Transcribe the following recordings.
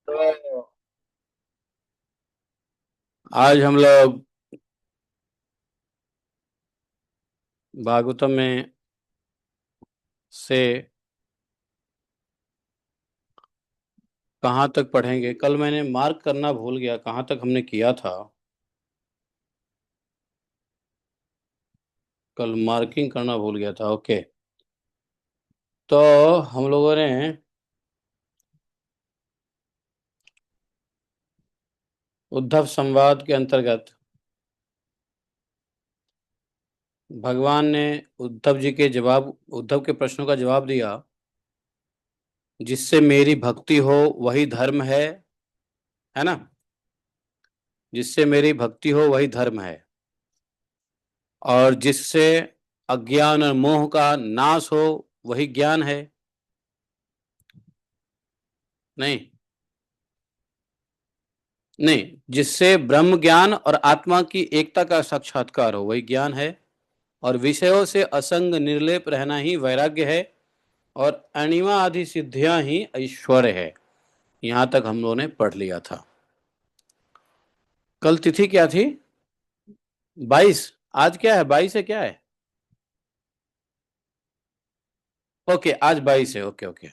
तो आज हम लोग भागवतम में से कहाँ तक पढ़ेंगे। कल मैंने मार्क करना भूल गया, कहाँ तक हमने किया था। कल मार्किंग करना भूल गया था। ओके। तो हम लोगों ने उद्धव संवाद के अंतर्गत भगवान ने उद्धव के प्रश्नों का जवाब दिया। जिससे मेरी भक्ति हो वही धर्म है ना। जिससे मेरी भक्ति हो वही धर्म है, और जिससे अज्ञान और मोह का नाश हो वही ज्ञान है। नहीं, नहीं, जिससे ब्रह्म ज्ञान और आत्मा की एकता का साक्षात्कार हो वही ज्ञान है। और विषयों से असंग निर्लेप रहना ही वैराग्य है। और अणिमा आदि सिद्धियां ही ऐश्वर्य है। यहां तक हम लोगों ने पढ़ लिया था। कल तिथि क्या थी? 22। आज क्या है? 22 है, क्या है? ओके, आज 22 है। Okay, okay.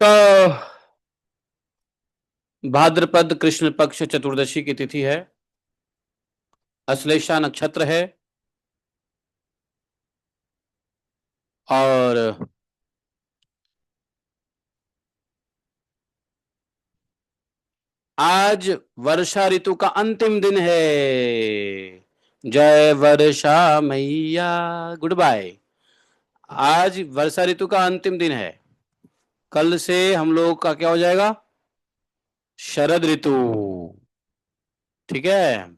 तो भाद्रपद कृष्ण पक्ष चतुर्दशी की तिथि है। अश्लेषा नक्षत्र है। और आज वर्षा ऋतु का अंतिम दिन है। जय वर्षा मैया, गुड बाय। आज वर्षा ऋतु का अंतिम दिन है। कल से हम लोग का क्या हो जाएगा? शरद ऋतु। ठीक है।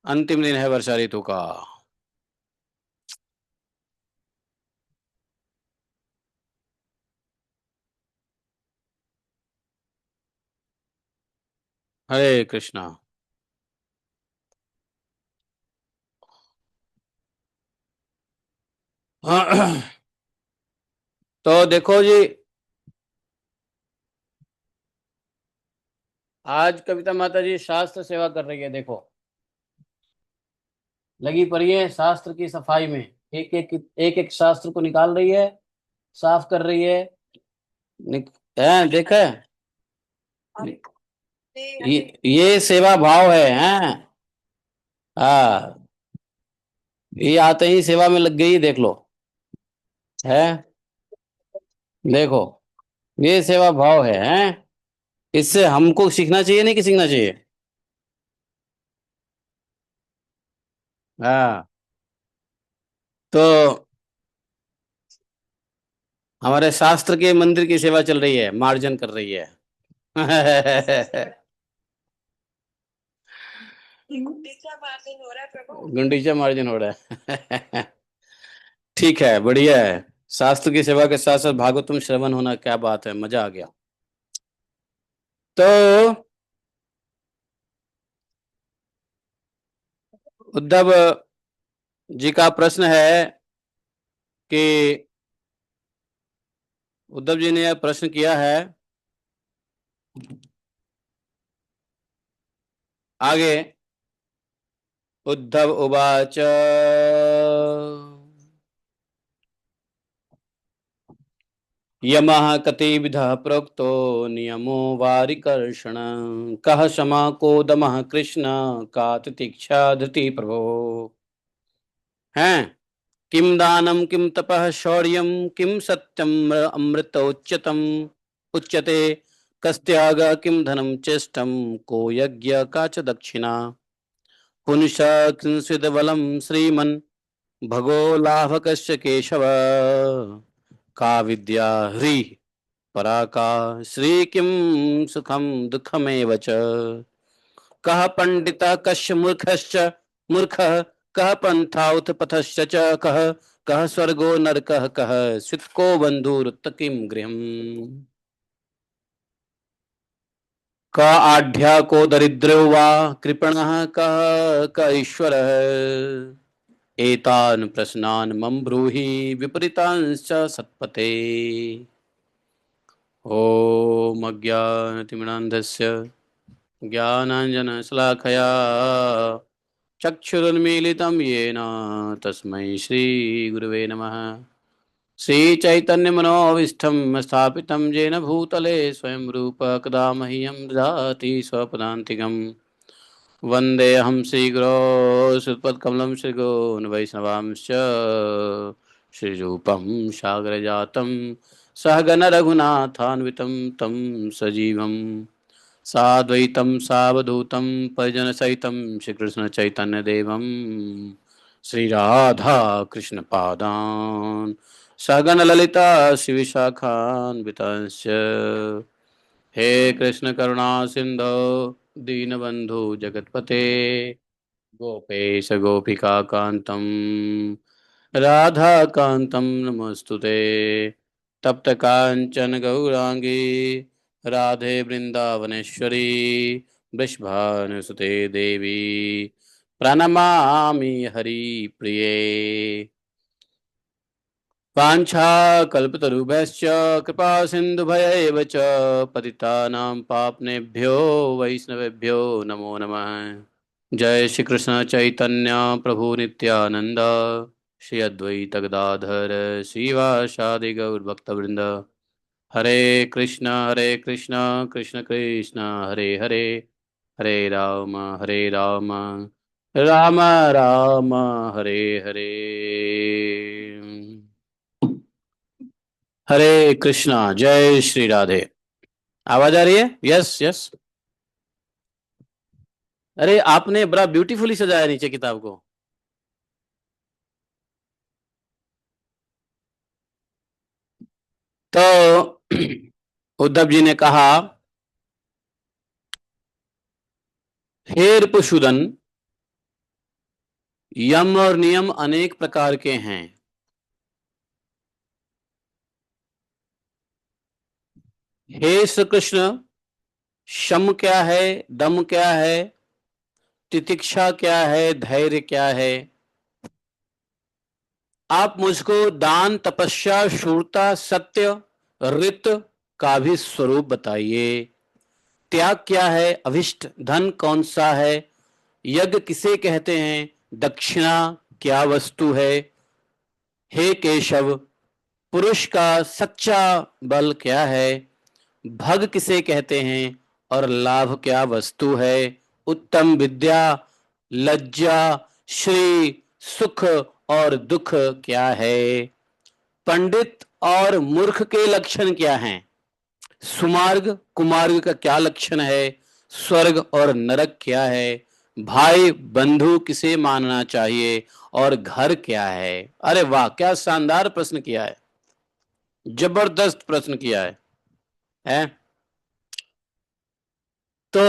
अंतिम दिन है वर्षा ऋतु का। हरे कृष्णा। तो देखो जी, आज कविता माता जी शास्त्र सेवा कर रही है। देखो, लगी पड़ी है शास्त्र की सफाई में। एक एक शास्त्र को निकाल रही है, साफ कर रही है। देखा है? ये सेवा भाव है। हाँ, ये आते ही सेवा में लग गई, देख लो। है, देखो, ये सेवा भाव है। इससे हमको सीखना चाहिए, नहीं कि सीखना चाहिए? हाँ। तो हमारे शास्त्र के मंदिर की सेवा चल रही है, मार्जन कर रही है। गुंडीचा मार्जन हो रहा है। ठीक है, बढ़िया है। शास्त्र की सेवा के साथ साथ भागवतम श्रवण होना, क्या बात है, मजा आ गया। तो उद्धव जी का प्रश्न है कि उद्धव जी ने यह प्रश्न किया है आगे। उद्धव उवाच। यमः कतिविधः प्रोक्तो नियमो वारिकर्षण। कः क्षमा को दमः कृष्ण, का तितिक्षा धृति प्रभो। हैं? किम दानम किम तपः शौर्यम, किम सत्यम अमृत उच्यतम उच्यते। कस्त्याग किम धनम चेष्टम, को यज्ञ का च दक्षिणा। पुरुष किंचिद बलम श्रीमन्, भगो लाभकस्य केशव। का विद्या ह्री परा का, श्री किम सुखम दुःखमेव च। कः पंडितः कस्य मूर्खश्च मूर्खः, कः पंथा उत पथश्च च कः। कः स्वर्गो नरकः, कः सितको बंधुरुत किम गृहम्। क आढ्य को दरिद्रो वा कृपणः, कः क ईश्वरः। एतान् प्रश्नान् मम ब्रूहि विपरीतांश्च सत्पते। ॐ अज्ञानतिमिरान्धस्य ज्ञानाञ्जनशलाकया चक्षुरुन्मीलितं येन तस्मै श्रीगुरुवे नमः। श्रीचैतन्यमनोभीष्टं स्थापितं येन भूतले स्वयं रूप कदा मह्यं ददाति स्वपदान्तिकम्। वन्देऽहं श्रीगुरो श्रीयुतपदकमलं श्रीगुरून् वैष्णवांश्च श्रीरूपं सागरजातं सहगण रघुनाथान्वितं तं सजीवं साद्वैतं सावधूतं परिजनसहितं श्रीकृष्णचैतन्यदेवं श्रीराधा कृष्णपादान् सहगण ललिता श्रीविशाखान्वितांश्च। हे कृष्ण करुणा सिंधो दीनबंधु जगतपते गोपेश गोपिका कांतम राधा कांतम नमस्तुते। तप्त कांचन गौरांगी राधे वृंदावनेश्वरी वृषभानुसुते देवी प्रणमामि हरिप्रिये। वाञ्छाकल्पतरुभ्यश्च कृपा सिन्धुभयैव च पतितानां पावनेभ्यो वैष्णवेभ्यो नमो नमः। जय श्री कृष्ण चैतन्य प्रभु नित्यानंद श्री अद्वैत गदाधर श्रीवासादि गौर भक्तवृंद। हरे कृष्ण कृष्ण कृष्ण हरे हरे, हरे राम राम राम हरे हरे। हरे कृष्णा, जय श्री राधे। आवाज आ रही है? Yes yes. अरे आपने बड़ा ब्यूटीफुली सजाया नीचे किताब को। तो उद्धव जी ने कहा, हे रिपुसूदन, यम और नियम अनेक प्रकार के हैं। हे श्री कृष्ण, शम क्या है, दम क्या है, तितिक्षा क्या है, धैर्य क्या है। आप मुझको दान, तपस्या, शूरता, सत्य, रित का भी स्वरूप बताइए। त्याग क्या है, अभिष्ट धन कौन सा है, यज्ञ किसे कहते हैं, दक्षिणा क्या वस्तु है। हे केशव, पुरुष का सच्चा बल क्या है, भग किसे कहते हैं और लाभ क्या वस्तु है। उत्तम विद्या, लज्जा, श्री, सुख और दुख क्या है। पंडित और मूर्ख के लक्षण क्या हैं। सुमार्ग कुमार्ग का क्या लक्षण है। स्वर्ग और नरक क्या है। भाई बंधु किसे मानना चाहिए और घर क्या है। अरे वाह, क्या शानदार प्रश्न किया है, जबरदस्त प्रश्न किया है? तो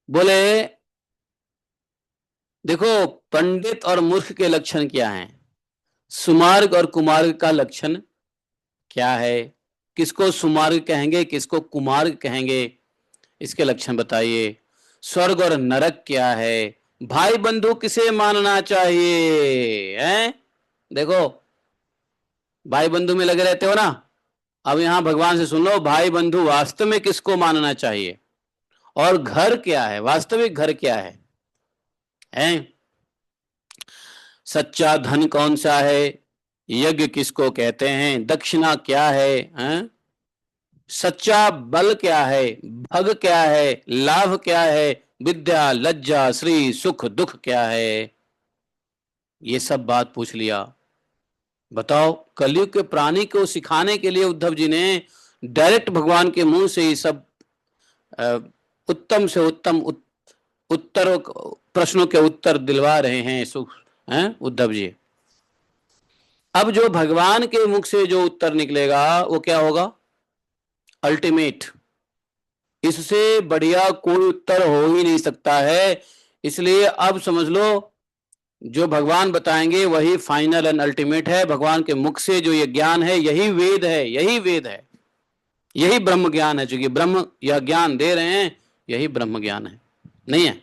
बोले, देखो, पंडित और मूर्ख के लक्षण क्या हैं, सुमार्ग और कुमार्ग का लक्षण क्या है, किसको सुमार्ग कहेंगे किसको कुमार्ग कहेंगे, इसके लक्षण बताइए। स्वर्ग और नरक क्या है, भाई बंधु किसे मानना चाहिए, हैं? देखो, भाई बंधु में लगे रहते हो ना। अब यहां भगवान से सुन लो, भाई बंधु वास्तव में किसको मानना चाहिए, और घर क्या है, वास्तविक घर क्या है? सच्चा धन कौन सा है, यज्ञ किसको कहते हैं, दक्षिणा क्या है? सच्चा बल क्या है, भग क्या है, लाभ क्या है, विद्या, लज्जा, श्री, सुख, दुख क्या है। ये सब बात पूछ लिया। बताओ, कलयुग के प्राणी को सिखाने के लिए उद्धव जी ने डायरेक्ट भगवान के मुंह से ही सब अ, उत्तम से उत्तम उत्तर, प्रश्नों के उत्तर दिलवा रहे हैं सुख, हैं उद्धव जी। अब जो भगवान के मुख से जो उत्तर निकलेगा वो क्या होगा, अल्टीमेट। इससे बढ़िया कोई उत्तर हो ही नहीं सकता है। इसलिए अब समझ लो, जो भगवान बताएंगे वही फाइनल एंड अल्टीमेट है। भगवान के मुख से जो ये ज्ञान है यही वेद है, यही वेद है, यही ब्रह्म ज्ञान है। चूंकि ब्रह्म यह ज्ञान दे रहे हैं, यही ब्रह्म ज्ञान है, नहीं है?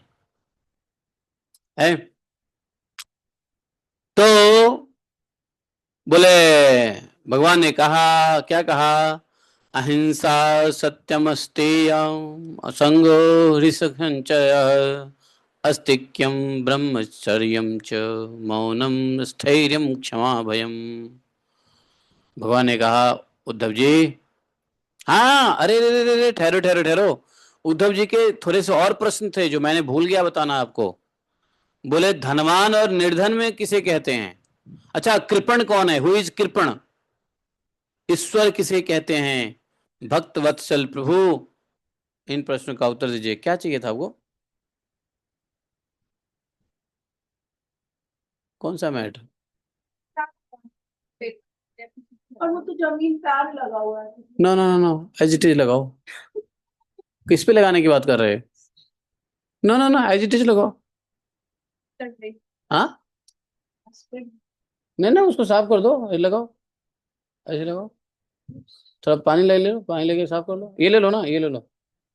है? तो बोले भगवान ने कहा, क्या कहा? अहिंसा सत्यमस्तेय असंगो हृषसंचय अस्तिक्यम ब्रह्मचर्यम च मौनम स्थैर्यम क्षमा भयम। भगवान ने कहा उद्धव जी, हाँ अरे रे रे रे रे, ठहरो ठहरो ठहरो। उद्धव जी के थोड़े से और प्रश्न थे जो मैंने भूल गया बताना आपको। बोले धनवान और निर्धन में किसे कहते हैं? अच्छा, कृपण कौन है? हु इज कृपण? ईश्वर किसे कहते हैं? भक्त वत्सल प्रभु। इन प्रश्नों का उत्तर दीजिए। क्या चाहिए था आपको? कौन सा मैटर? और वो तो जमीन तार लगा हुआ है। No no no no, as it is लगाओ। किस पे लगाने की बात कर रहे हैं? No no no, as it is लगाओ। हाँ, नहीं ना, उसको साफ कर दो, ये लगाओ, ऐसे लगाओ। थोड़ा पानी ले लो, पानी लेके साफ कर लो। ये ले लो ना, ये ले लो,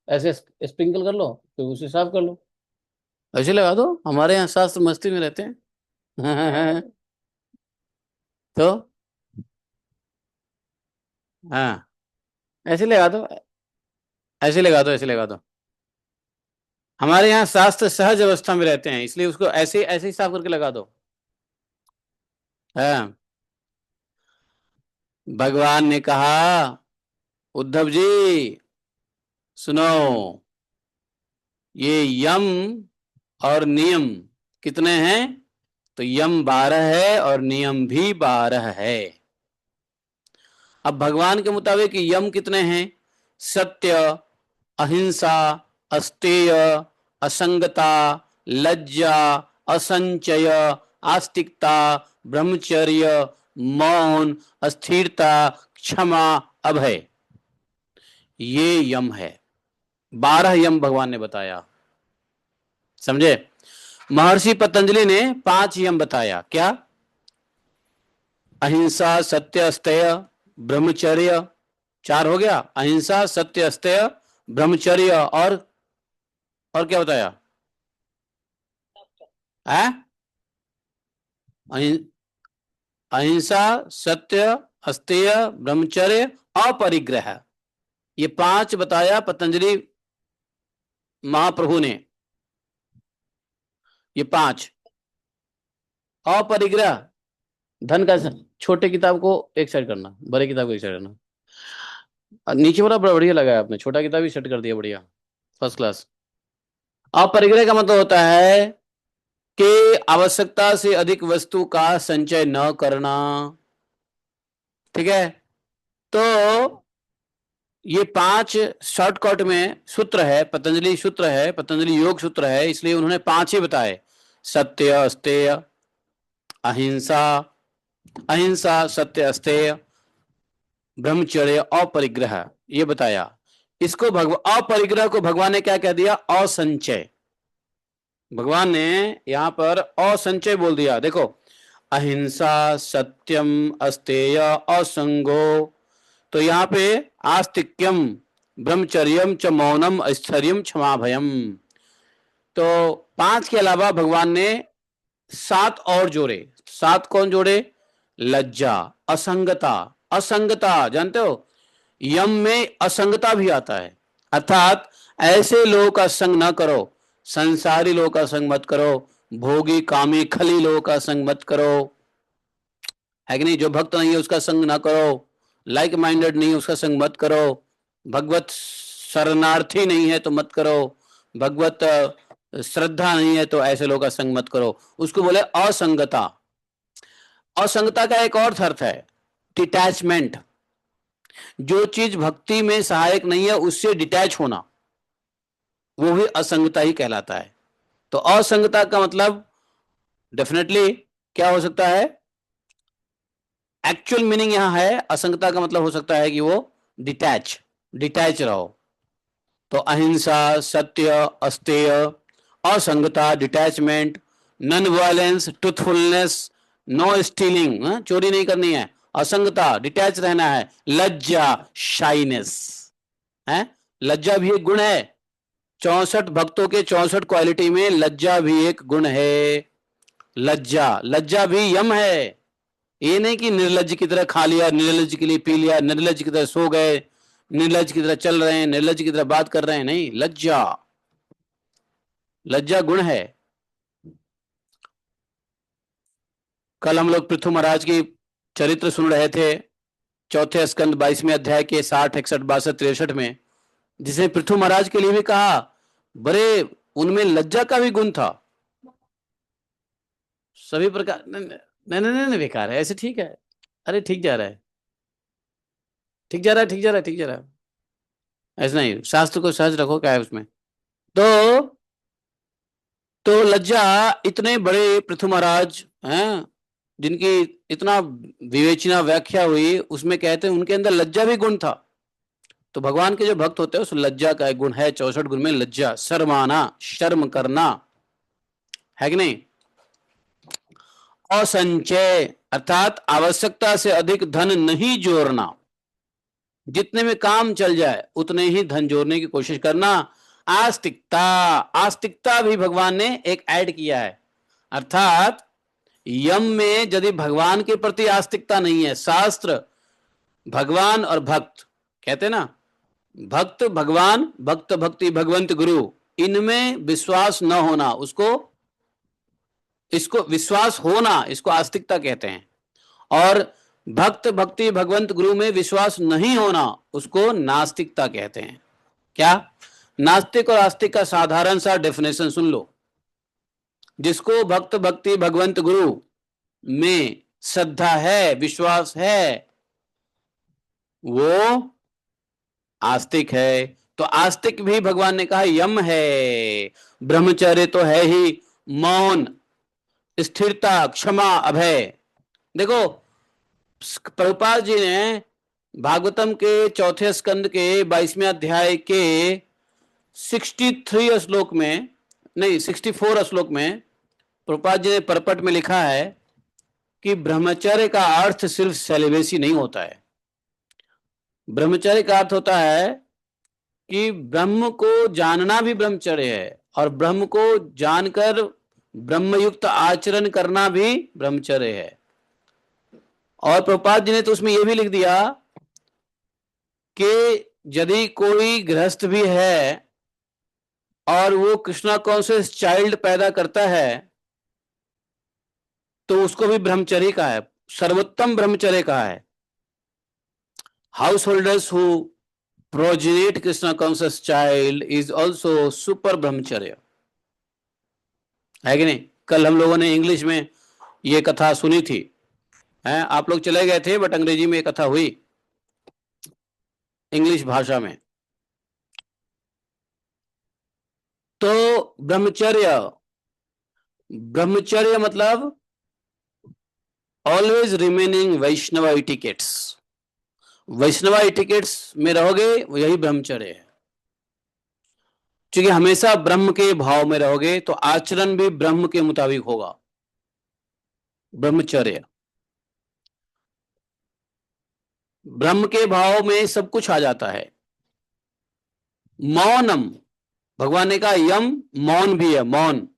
ऐसे स्प्रिंकल कर लो, फिर उसे साफ कर लो। ऐसे लगा दो, हमारे यहाँ शास्त्र मस्ती में रहते हैं। तो हाँ, ऐसे लगा दो, ऐसे लगा दो, ऐसे लगा दो। हमारे यहाँ शास्त्र सहज अवस्था में रहते हैं, इसलिए उसको ऐसे ऐसे ही साफ करके लगा दो। हाँ, भगवान ने कहा उद्धव जी सुनो, ये यम और नियम कितने हैं? तो यम 12 है और नियम भी 12 है। अब भगवान के मुताबिक यम कितने हैं? सत्य, अहिंसा, अस्तेय, असंगता, लज्जा, असंचय, आस्तिकता, ब्रह्मचर्य, मौन, अस्थिरता, क्षमा, अभय। ये यम है। 12 यम भगवान ने बताया, समझे? महर्षि पतंजलि ने 5 यम बताया। क्या? अहिंसा, सत्य, अस्तेय, ब्रह्मचर्य। 4 हो गया। अहिंसा, सत्य, अस्तेय, ब्रह्मचर्य और क्या बताया? है अहिंसा, सत्य, अस्तेय, ब्रह्मचर्य, अपरिग्रह। ये 5 बताया पतंजलि महाप्रभु ने। ये 5। अपरिग्रह, धन का, छोटे किताब को एक साइड करना, बड़े किताब को एक साइड करना। नीचे वाला बड़ा बढ़िया लगा है आपने, छोटा किताब भी सेट कर दिया, बढ़िया, फर्स्ट क्लास। अपरिग्रह का मतलब होता है कि आवश्यकता से अधिक वस्तु का संचय न करना। ठीक है? तो ये 5 शॉर्टकट में सूत्र है, पतंजलि सूत्र है, पतंजलि योग सूत्र है, इसलिए उन्होंने 5 ही बताए। सत्य, अस्तेय, अहिंसा, अहिंसा, सत्य, अस्तेय, ब्रह्मचर्य, अपरिग्रह, ये बताया। इसको अपरिग्रह को भगवान ने क्या कह दिया? असंचय। भगवान ने यहां पर असंचय बोल दिया। देखो, अहिंसा, सत्यम, अस्तेय, असंगो। तो यहाँ पे आस्तिक्यम, ब्रह्मचर्यम च मौनम, स्थैर्यम, क्षमा भयम। तो 5 के अलावा भगवान ने 7 और जोड़े। 7 कौन जोड़े? लज्जा, असंगता। असंगता जानते हो, यम में असंगता भी आता है। अर्थात ऐसे लोगों का संग ना करो, संसारी लोगों का संग मत करो, भोगी कामी खली लोगों का संग मत करो, है कि नहीं? जो भक्त नहीं है उसका संग ना करो, लाइक माइंडेड नहीं है उसका संग मत करो, भगवत शरणार्थी नहीं है तो मत करो, भगवत श्रद्धा नहीं है तो ऐसे लोगों का संग मत करो। उसको बोले असंगता। असंगता का एक और अर्थ है डिटैचमेंट। जो चीज भक्ति में सहायक नहीं है उससे डिटैच होना, वो भी असंगता ही कहलाता है। तो असंगता का मतलब डेफिनेटली क्या हो सकता है? एक्चुअल मीनिंग यहां है, असंगता का मतलब हो सकता है कि वो डिटैच, डिटैच रहो। तो अहिंसा, सत्य, अस्तेय, असंगता, detachment, non violence, truthfulness, no stealing, चोरी नहीं करनी है, असंगता, डिटैच रहना है, लज्जा, शाइनेस है। लज्जा भी एक गुण है। 64 भक्तों के 64 क्वालिटी में लज्जा भी एक गुण है। लज्जा, लज्जा भी यम है। ये नहीं कि निर्लज्ज की तरह खा लिया, निर्लज्ज के लिए पी लिया, निर्लज्ज की तरह सो गए, निर्लज्ज की तरह चल रहे हैं, निर्लज्ज की तरह बात कर रहे हैं, नहीं, लज्जा, लज्जा गुण है। कल हम लोग पृथु महाराज की चरित्र सुन रहे थे, चौथे स्कंद 22वें अध्याय के 60, 61, 62, 63 में, जिसे पृथु महाराज के लिए भी कहा, बड़े उनमें लज्जा का भी गुण था। सभी प्रकार, नहीं नहीं नहीं नहीं, नहीं, बेकार है ऐसे, ठीक है। अरे ठीक जा रहा है, ठीक जा रहा है, ठीक जा रहा है, ठीक जा रहा है। ऐसा नहीं, शास्त्र को सहज रखो, क्या है उसमें। तो लज्जा, इतने बड़े पृथु महाराज हैं जिनकी इतना विवेचना व्याख्या हुई, उसमें कहते हैं उनके अंदर लज्जा भी गुण था। तो भगवान के जो भक्त होते हैं उस लज्जा का एक गुण है, 64 गुण में लज्जा, शर्माना, शर्म करना, है कि नहीं। असंचय अर्थात आवश्यकता से अधिक धन नहीं जोड़ना, जितने में काम चल जाए उतने ही धन जोड़ने की कोशिश करना। आस्तिकता, आस्तिकता भी भगवान ने एक ऐड किया है, अर्थात यम में यदि भगवान के प्रति आस्तिकता नहीं है, शास्त्र भगवान और भक्त कहते ना, भक्त भगवान, भक्त भक्ति भगवंत गुरु, इनमें विश्वास न होना, उसको, इसको विश्वास होना, इसको आस्तिकता कहते हैं। और भक्त भक्ति भगवंत गुरु में विश्वास नहीं होना, उसको नास्तिकता कहते हैं। क्या? नास्तिक और आस्तिक का साधारण सा डेफिनेशन सुन लो। जिसको भक्त भक्ति भगवंत गुरु में श्रद्धा है, विश्वास है, वो आस्तिक है। तो आस्तिक भी भगवान ने कहा यम है। ब्रह्मचर्य तो है ही मौन, स्थिरता, क्षमा, अभय। देखो, प्रभुपाद जी ने भागवतम के चौथे स्कंद के 22वें अध्याय के 63 श्लोक में, नहीं 64 श्लोक में, प्रभुपाद जी ने परपट में लिखा है कि ब्रह्मचर्य का अर्थ सिर्फ सेलिबेसी नहीं होता है। ब्रह्मचर्य का अर्थ होता है कि ब्रह्म को जानना भी ब्रह्मचर्य है, और ब्रह्म को जानकर ब्रह्मयुक्त आचरण करना भी ब्रह्मचर्य है। और प्रभुपाद जी ने तो उसमें यह भी लिख दिया कि यदि कोई गृहस्थ भी है और वो कृष्णा कॉन्शियस चाइल्ड पैदा करता है तो उसको भी ब्रह्मचर्य का है, सर्वोत्तम ब्रह्मचर्य का है। Householders who progenate Krishna conscious child is also super ब्रह्मचर्य, है कि नहीं। कल हम लोगों ने इंग्लिश में ये कथा सुनी थी, है, आप लोग चले गए थे, बट अंग्रेजी में ये कथा हुई, इंग्लिश भाषा में। तो ब्रह्मचर्य, ब्रह्मचर्य मतलब ऑलवेज रिमेनिंग वैष्णव इटिकेट्स, वैष्णव इटिकेट्स में रहोगे, यही ब्रह्मचर्य है। क्योंकि हमेशा ब्रह्म के भाव में रहोगे तो आचरण भी ब्रह्म के मुताबिक होगा, ब्रह्मचर्य। ब्रह्म के भाव में सब कुछ आ जाता है। मौनम, भगवान ने कहा यम मौन भी है, मौन,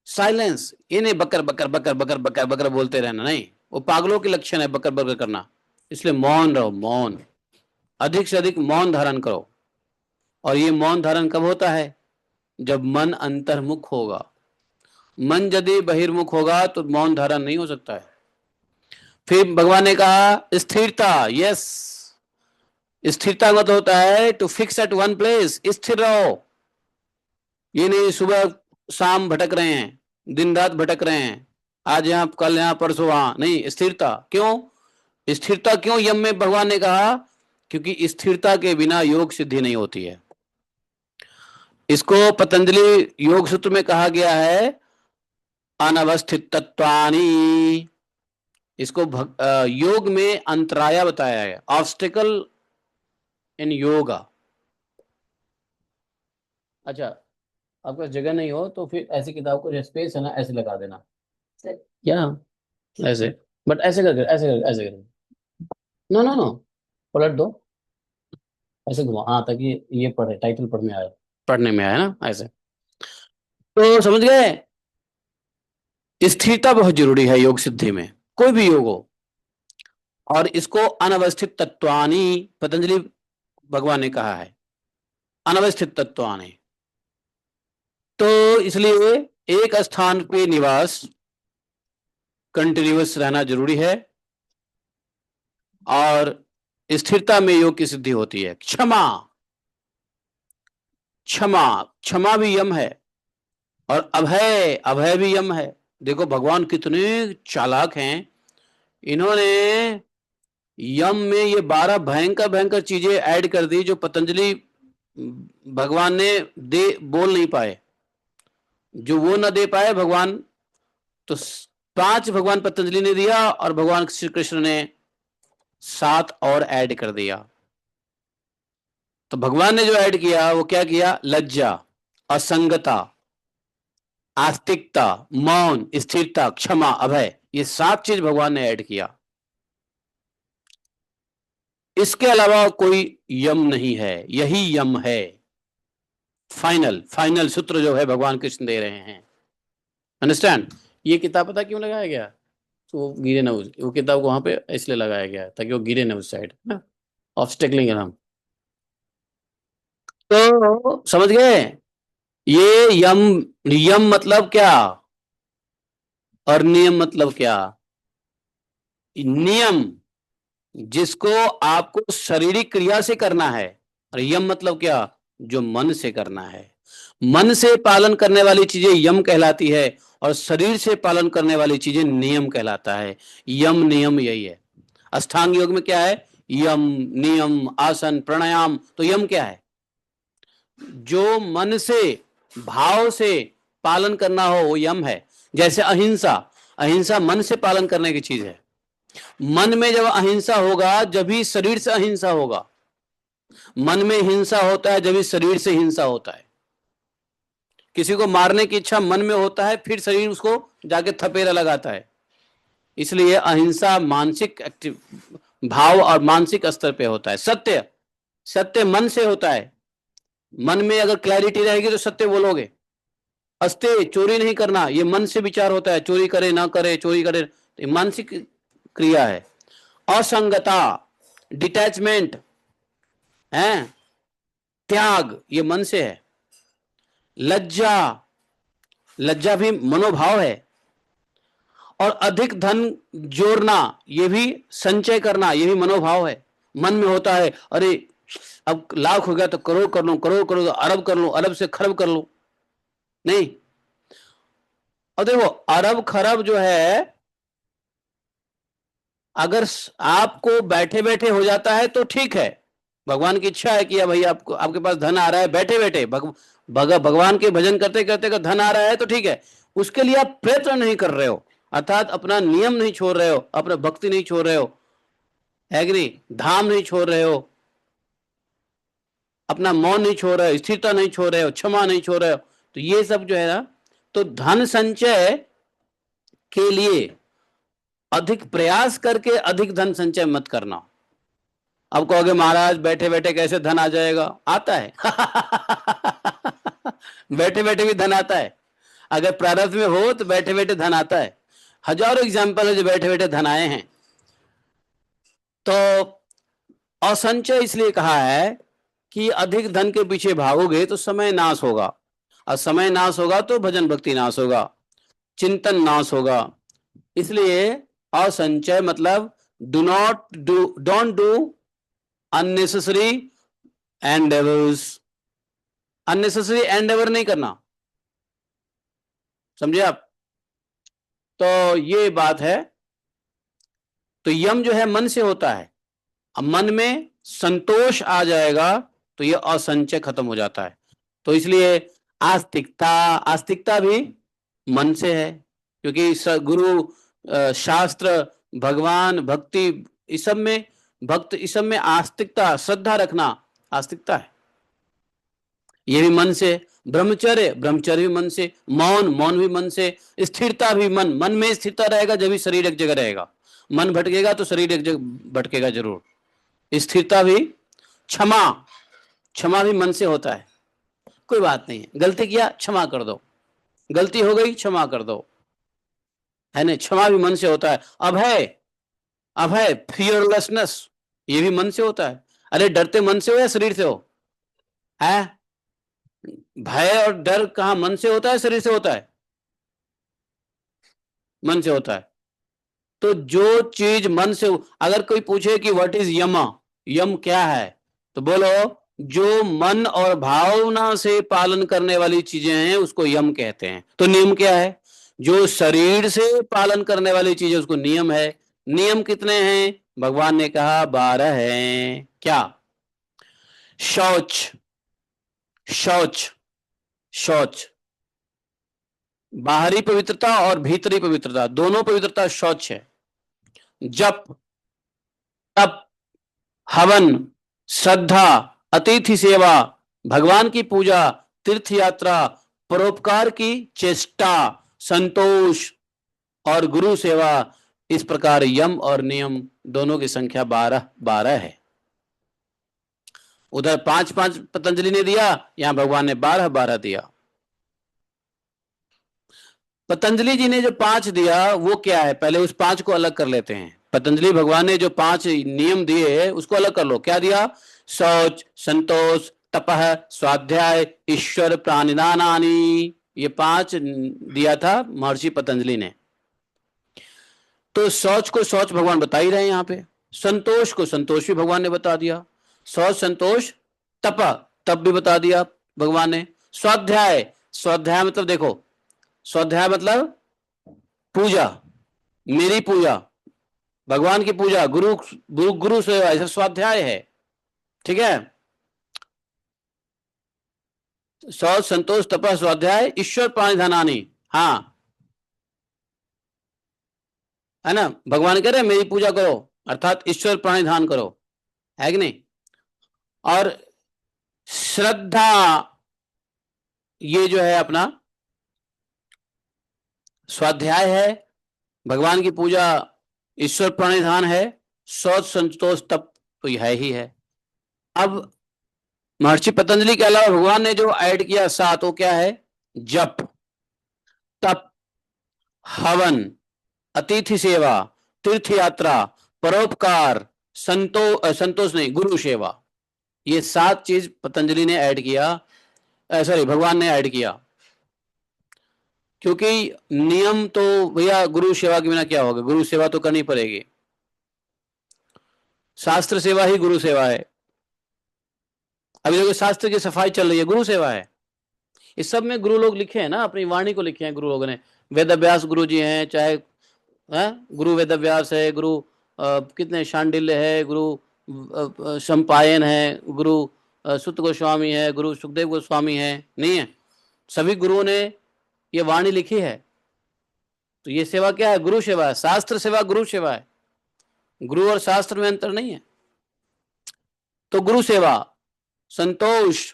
साइलेंस। ये नहीं बकर बकर बकर बकर बकर बकर बोलते रहना, नहीं, वो पागलों के लक्षण है बकर बकर करना। इसलिए मौन रहो, मौन, अधिक से अधिक मौन धारण करो। और ये मौन धारण कब होता है? जब मन अंतर्मुख होगा। मन यदि बहिर्मुख होगा तो मौन धारण नहीं हो सकता है। फिर भगवान ने कहा स्थिरता, यस, स्थिरता मत होता है to fix at one place, स्थिर रहो। ये नहीं सुबह शाम भटक रहे हैं, दिन रात भटक रहे हैं, आज यहाँ कल यहाँ परसों वहां, नहीं, स्थिरता। क्यों स्थिरता, क्यों यम में भगवान ने कहा? क्योंकि स्थिरता के बिना योग सिद्धि नहीं होती है। इसको पतंजलि योग सूत्र में कहा गया है अनवस्थित तत्वानी। इसको योग में अंतराया बताया है, ऑब्स्टिकल इन योगा। अच्छा, आपका जगह नहीं हो तो फिर ऐसी किताब को, जो स्पेस है ना, ऐसे लगा देना, क्या, ऐसे, बट ऐसे करके, ऐसे करके, ऐसे करके, नो नो नो, पलट दो, ऐसे घुमा, हाँ, ताकि ये पढ़े, टाइटल पढ़ने आए, पढ़ने में आए ना, ऐसे। तो समझ गए, स्थिरता बहुत जरूरी है योग सिद्धि में, कोई भी योग हो। और इसको अनवस्थित तत्वानि, पतंजलि भगवान ने कहा है, अनवस्थित तत्वानि। तो इसलिए एक स्थान पे निवास, कंटिन्यूअस रहना जरूरी है। और स्थिरता में योग की सिद्धि होती है। क्षमा, क्षमा, क्षमा भी यम है। और अभय, अभय भी यम है। देखो भगवान कितने चालाक हैं, इन्होंने यम में ये 12 भयंकर भयंकर चीजें ऐड कर दी जो पतंजलि भगवान ने दे बोल नहीं पाए, जो वो न दे पाए भगवान। तो 5 भगवान पतंजलि ने दिया और भगवान श्री कृष्ण ने 7 और ऐड कर दिया। तो भगवान ने जो ऐड किया वो क्या किया? लज्जा, असंगता, आस्तिकता, मौन, स्थिरता, क्षमा, अभय, ये 7 चीज भगवान ने ऐड किया। इसके अलावा कोई यम नहीं है, यही यम है। फाइनल फाइनल सूत्र जो है भगवान कृष्ण दे रहे हैं। अंडरस्टैंड? ये किताब पता क्यों लगाया गया? तो वो गिरे ना वो किताब को वहां पे इसलिए लगाया गया ताकि वो गिरे ना उस साइड ना, ऑब्स्टेकलिंग है हम। तो समझ गए? ये यम, यम मतलब क्या और नियम मतलब क्या? नियम जिसको आपको शारीरिक क्रिया से करना है, और यम मतलब क्या? जो मन से करना है। मन से पालन करने वाली चीजें यम कहलाती है, और शरीर से पालन करने वाली चीजें नियम कहलाता है। यम नियम यही है। अष्टांग योग में क्या है? यम, नियम, आसन, प्राणायाम। तो यम क्या है? जो मन से, भाव से पालन करना हो वो यम है। जैसे अहिंसा, अहिंसा मन से पालन करने की चीज है। मन में जब अहिंसा होगा जब भी शरीर से अहिंसा होगा। मन में हिंसा होता है जब भी शरीर से हिंसा होता है। किसी को मारने की इच्छा मन में होता है, फिर शरीर उसको जाके थपेरा लगाता है। इसलिए अहिंसा मानसिक भाव और मानसिक स्तर पे होता है। सत्य, सत्य मन से होता है। मन में अगर क्लैरिटी रहेगी तो सत्य बोलोगे। अस्ते, चोरी नहीं करना, ये मन से विचार होता है। चोरी करे ना करे, चोरी करे, तो मानसिक क्रिया है। असंगता, डिटैचमेंट है, त्याग, ये मन से है। लज्जा, लज्जा भी मनोभाव है। और अधिक धन जोड़ना, ये भी संचय करना, ये भी मनोभाव है। मन में होता है अरे अब लाख हो गया तो करोड़ कर लो, करोड़ करो तो अरब कर लो, अरब से खरब कर लो। नहीं, और देखो अरब खरब जो है, अगर आपको बैठे बैठे हो जाता है तो ठीक है। भगवान की इच्छा है कि भाई आपको, आपके पास धन आ रहा है बैठे बैठे, भगवान के भजन करते करते अगर धन आ रहा है तो ठीक है। उसके लिए आप प्रयत्न नहीं कर रहे हो, अर्थात अपना नियम नहीं छोड़ रहे हो, अपना भक्ति नहीं छोड़ रहे हो, है कि नहीं? धाम नहीं छोड़ रहे हो, अपना मौन नहीं छोड़ रहे हो, स्थिरता नहीं छोड़ रहे हो, क्षमा नहीं छोड़ रहे हो। तो ये सब जो है ना, तो धन संचय के लिए अधिक प्रयास करके अधिक धन संचय मत करना। अब कहोगे महाराज बैठे बैठे कैसे धन आ जाएगा? आता है। बैठे बैठे भी धन आता है। अगर प्रारब्ध में हो तो बैठे बैठे धन आता है। हजारों एग्जाम्पल है जो बैठे बैठे धन आए हैं। तो असंचय इसलिए कहा है कि अधिक धन के पीछे भागोगे तो समय नाश होगा, और समय नाश होगा तो भजन भक्ति नाश होगा, चिंतन नाश होगा। इसलिए असंचय मतलब don't do unnecessary endeavours. Unnecessary Endeavour नहीं करना, समझे आप? तो ये बात है। तो यम जो है मन से होता है। अब मन में संतोष आ जाएगा तो ये असंचय खत्म हो जाता है। तो इसलिए आस्तिकता, आस्तिकता भी मन से है, क्योंकि गुरु, शास्त्र, भगवान, भक्ति, इस सब में, भक्त, इस सब में आस्तिकता, श्रद्धा रखना आस्तिकता है। ये भी मन से। ब्रह्मचर्य, ब्रह्मचर्य भी मन से। मौन, मौन भी मन से। स्थिरता भी मन, मन में स्थिरता रहेगा जब भी शरीर एक जगह रहेगा। मन भटकेगा तो शरीर एक जगह भटकेगा जरूर। स्थिरता भी। क्षमा, क्षमा भी मन से होता है। कोई बात नहीं है, गलती किया क्षमा कर दो, गलती हो गई क्षमा कर दो। है ना, क्षमा भी मन से होता है। अभय, अभय फियरलेसनेस, ये भी मन से होता है। अरे डरते मन से हो या शरीर से हो? है, भय और डर कहाँ मन से होता है शरीर से होता है? मन से होता है। तो जो चीज मन से, अगर कोई पूछे कि व्हाट इज यम, यम क्या है, तो बोलो जो मन और भावना से पालन करने वाली चीजें हैं उसको यम कहते हैं। तो नियम क्या है? जो शरीर से पालन करने वाली चीज है उसको नियम है। नियम कितने हैं? भगवान ने कहा 12 हैं। क्या? शौच, शौच, शौच, बाहरी पवित्रता और भीतरी पवित्रता, दोनों पवित्रता शौच है। जप, तप, हवन, श्रद्धा, अतिथि सेवा, भगवान की पूजा, तीर्थ यात्रा, परोपकार की चेष्टा, संतोष और गुरु सेवा, इस प्रकार यम और नियम दोनों की संख्या 12 12 है। उधर 5 5 पतंजलि ने दिया, यहां भगवान ने 12 12 दिया। पतंजलि जी ने जो 5 दिया वो क्या है, पहले उस 5 को अलग कर लेते हैं। पतंजलि भगवान ने जो 5 नियम दिए उसको अलग कर लो। क्या दिया? शौच, संतोष, तपह, स्वाध्याय, ईश्वर प्राणिदानानि, ये 5 दिया था महर्षि पतंजलि ने। तो शौच को शौच भगवान बता ही रहे हैं यहाँ पे, संतोष को संतोष भी भगवान ने बता दिया, शौच संतोष, तप तप भी बता दिया भगवान ने। स्वाध्याय, स्वाध्याय मतलब देखो, स्वाध्याय मतलब पूजा, मेरी पूजा, भगवान की पूजा, गुरु गुरु गुरु सेवा, ऐसा स्वाध्याय है। ठीक है, शौच संतोष तपः स्वाध्याय ईश्वर प्राणिधानानि। हाँ, है ना, भगवान कह रहे हैं मेरी पूजा करो, अर्थात ईश्वर प्राणिधान करो, है कि नहीं। और श्रद्धा, ये जो है अपना स्वाध्याय है, भगवान की पूजा ईश्वर प्रणिधान है, शौच संतोष तप तो यह ही है। अब महर्षि पतंजलि के अलावा भगवान ने जो ऐड किया 7, वो क्या है? जप, तप, हवन, अतिथि सेवा, तीर्थ यात्रा, परोपकार, संतोष नहीं, गुरु सेवा, ये 7 चीज पतंजलि ने ऐड किया, सॉरी भगवान ने ऐड किया। क्योंकि नियम तो भैया गुरु सेवा के बिना क्या होगा, गुरु सेवा तो करनी पड़ेगी, शास्त्र सेवा ही गुरु सेवा है। अभी देखो शास्त्र की सफाई चल रही है, गुरु सेवा है। इस सब में गुरु लोग लिखे हैं ना, अपनी वाणी को लिखे हैं गुरु लोगों ने। वेद व्यास गुरु जी हैं, चाहे गुरु वेद व्यास है, गुरु कितने शांडिल्य है, गुरु संपायन है, गुरु सुत गोस्वामी है, गुरु सुखदेव गोस्वामी है, नहीं है, सभी गुरुओं ने ये वाणी लिखी है। तो ये सेवा क्या है? गुरु सेवा है। शास्त्र सेवा गुरु सेवा है, गुरु और शास्त्र में अंतर नहीं है। तो गुरु सेवा, संतोष,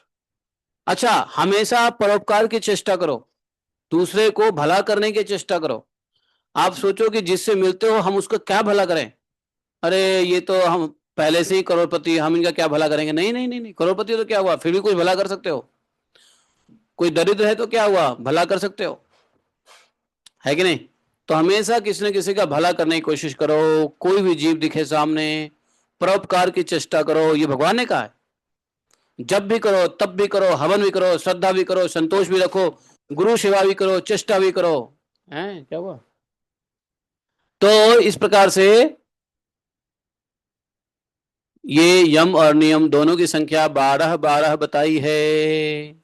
अच्छा हमेशा परोपकार की चेष्टा करो, दूसरे को भला करने की चेष्टा करो। आप सोचो कि जिससे मिलते हो हम उसको क्या भला करें, अरे ये तो हम पहले से ही करोड़पति, हम इनका क्या भला करेंगे? नहीं नहीं नहीं नहीं, करोड़पति तो क्या हुआ, फिर भी कुछ भला कर सकते हो। कोई दरिद्र है तो क्या हुआ, भला कर सकते हो, है कि नहीं। तो हमेशा किसी न किसी का भला करने की कोशिश करो, कोई भी जीव दिखे सामने परोपकार की चेष्टा करो, ये भगवान ने कहा है। जब भी करो, तब भी करो, हवन भी करो, श्रद्धा भी करो, संतोष भी रखो, गुरु सेवा भी करो, चेष्टा भी करो, है क्या हुआ। तो इस प्रकार से ये यम और नियम दोनों की संख्या 12 12 बताई है,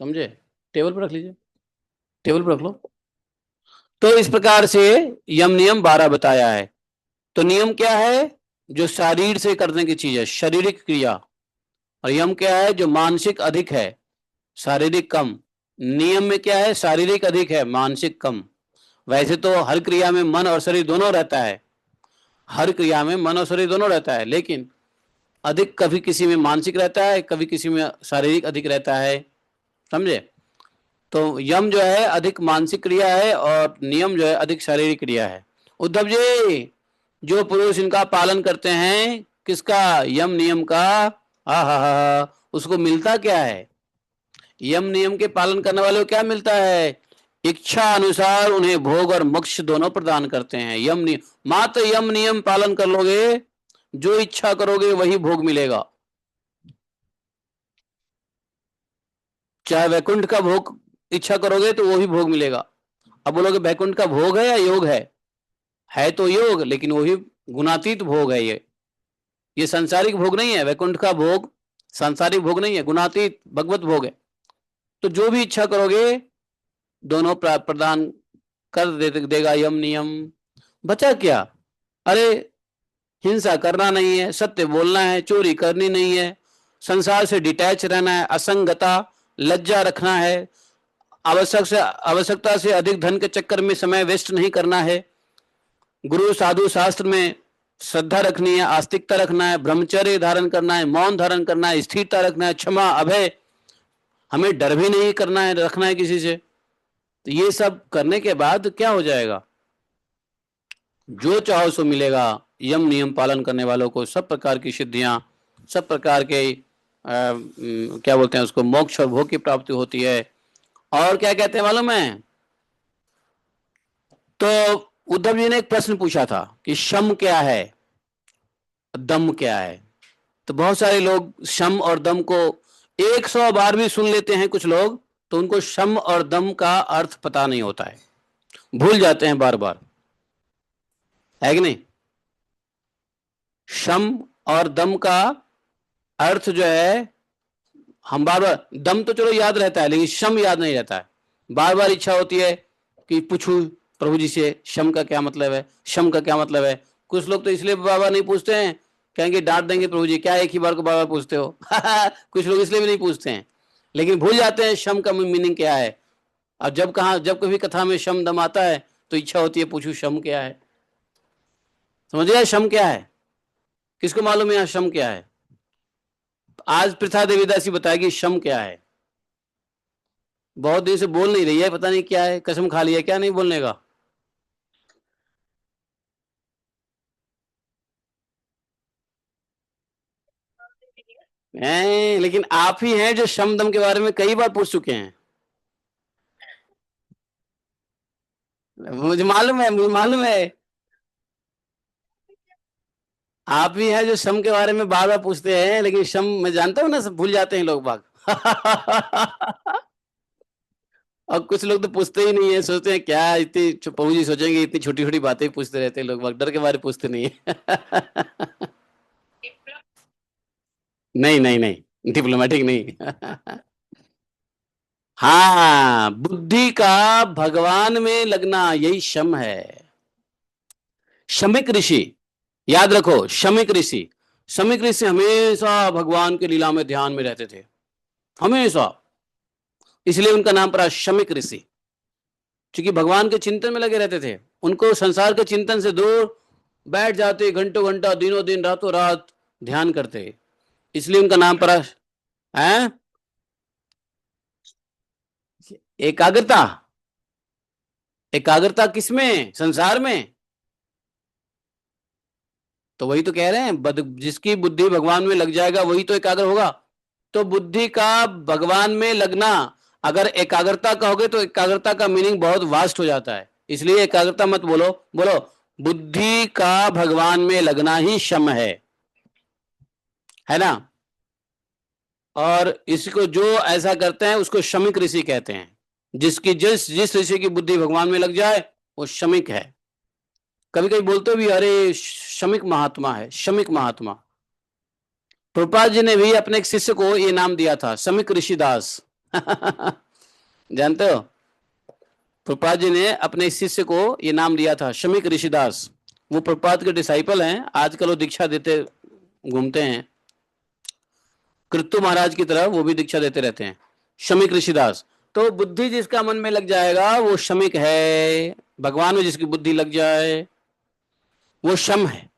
समझे। टेबल पर रख लीजिए, टेबल पर रख लो। तो इस प्रकार से यम नियम 12 बताया है। तो नियम क्या है? जो शरीर से करने की चीज है, शारीरिक क्रिया। और यम क्या है? जो मानसिक अधिक है, शारीरिक कम। नियम में क्या है? शारीरिक अधिक है, मानसिक कम। वैसे तो हर क्रिया में मन और शरीर दोनों रहता है, हर क्रिया में मन और शरीर दोनों रहता है, लेकिन अधिक कभी किसी में मानसिक रहता है, कभी किसी में शारीरिक अधिक रहता है, समझे। तो यम जो है अधिक मानसिक क्रिया है और नियम जो है अधिक शारीरिक क्रिया है। उद्धव जी, जो पुरुष इनका पालन करते हैं, किसका? यम नियम का, उसको मिलता क्या है? यम नियम के पालन करने वाले को क्या मिलता है? इच्छा अनुसार उन्हें भोग और मोक्ष दोनों प्रदान करते हैं। यम नियम, मात्र यम नियम पालन कर लोगे, जो इच्छा करोगे वही भोग मिलेगा। चाहे वैकुंठ का भोग इच्छा करोगे तो वही भोग मिलेगा। अब बोलोगे वैकुंठ का भोग है या योग है तो योग, लेकिन वही गुणातीत भोग है। ये सांसारिक भोग नहीं है। वैकुंठ का भोग सांसारिक भोग नहीं है, गुणातीत भगवत भोग है। तो जो भी इच्छा करोगे दोनों प्रदान कर देगा यम नियम। बचा क्या? अरे हिंसा करना नहीं है, सत्य बोलना है, चोरी करनी नहीं है, संसार से डिटैच रहना है, असंगता, लज्जा रखना है, आवश्यकता से अधिक धन के चक्कर में समय वेस्ट नहीं करना है, गुरु साधु शास्त्र में श्रद्धा रखनी है, आस्तिकता रखना है, ब्रह्मचर्य धारण करना है, मौन धारण करना है, स्थिरता रखना है, क्षमा, अभय, हमें डर भी नहीं करना है, रखना है किसी से। तो ये सब करने के बाद क्या हो जाएगा? जो चाहो सो मिलेगा। यम नियम पालन करने वालों को सब प्रकार की सिद्धियां, सब प्रकार के क्या बोलते हैं उसको, मोक्ष और भोग की प्राप्ति होती है। और क्या कहते हैं मालूम है? तो उद्धव जी ने एक प्रश्न पूछा था कि शम क्या है, दम क्या है। तो बहुत सारे लोग शम और दम को 100 बार भी सुन लेते हैं, कुछ लोग तो उनको शम और दम का अर्थ पता नहीं होता है, भूल जाते हैं बार बार, है कि नहीं? शम और दम का अर्थ जो है, हम बार बार, दम तो चलो याद रहता है लेकिन शम याद नहीं रहता है। बार बार इच्छा होती है कि पूछूं प्रभु जी से शम का क्या मतलब है, शम का क्या मतलब है। कुछ लोग तो इसलिए बार बार नहीं पूछते हैं, कहेंगे डांट देंगे प्रभु जी, क्या एक ही बार को बार बार पूछते हो। कुछ लोग इसलिए भी नहीं पूछते हैं, लेकिन भूल जाते हैं शम का मीनिंग क्या है। और जब कभी कथा में शम दम आता है तो इच्छा होती है पूछू शम क्या है। समझ गया शम क्या है? किसको मालूम है यहाँ शम क्या है? आज प्रथा देवीदासी बताएगी शम क्या है। बहुत दिन से बोल नहीं रही है, पता नहीं क्या है, कसम खा लिया क्या नहीं बोलने का। लेकिन आप ही हैं जो शम दम के बारे में कई बार पूछ चुके हैं। मुझे मालूम है। आप ही हैं जो शम के बारे में बार बार पूछते हैं, लेकिन शम मैं जानता हूँ ना, सब भूल जाते हैं लोग बाग। और कुछ लोग तो पूछते ही नहीं है, सोचते हैं क्या इतनी प्रभु जी सोचेंगे, इतनी छोटी छोटी बातें पूछते रहते हैं लोग बाग, डर के बारे पूछते नहीं है। नहीं नहीं नहीं, डिप्लोमेटिक नहीं। हाँ, बुद्धि का भगवान में लगना यही शम है। शमिक ऋषि, याद रखो, शमिक ऋषि, शमिक ऋषि हमेशा भगवान के लीला में ध्यान में रहते थे, हमेशा। इसलिए उनका नाम पड़ा शमिक ऋषि, क्योंकि भगवान के चिंतन में लगे रहते थे। उनको संसार के चिंतन से दूर बैठ जाते, घंटों घंटा, दिनों दिन, रातों रात ध्यान करते, इसलिए उनका नाम पड़ा है एकाग्रता। एकाग्रता किसमें? संसार में। तो वही तो कह रहे हैं, जिसकी बुद्धि भगवान में लग जाएगा वही तो एकाग्र होगा। तो बुद्धि का भगवान में लगना, अगर एकाग्रता कहोगे तो एकाग्रता का मीनिंग बहुत वास्ट हो जाता है, इसलिए एकाग्रता मत बोलो, बोलो बुद्धि का भगवान में लगना ही शम है ना। और इसको जो ऐसा करते हैं उसको शमिक ऋषि कहते हैं। जिस जिस ऋषि की बुद्धि भगवान में लग जाए वो शमिक है। कभी कभी बोलते भी अरे शमिक महात्मा है, शमिक महात्मा। प्रभुपाद जी ने भी अपने एक शिष्य को ये नाम दिया था, शमिक ऋषिदास। जानते हो, प्रभुपाद जी ने अपने शिष्य को ये नाम दिया था, शमिक ऋषिदास। वो प्रभुपाद के डिसाइपल हैं, आजकल वो दीक्षा देते घूमते हैं, कृत्तु महाराज की तरह वो भी दीक्षा देते रहते हैं, शमिक ऋषिदास। तो बुद्धि जिसका मन में लग जाएगा वो शमिक है, भगवान में जिसकी बुद्धि लग जाए वो शम है।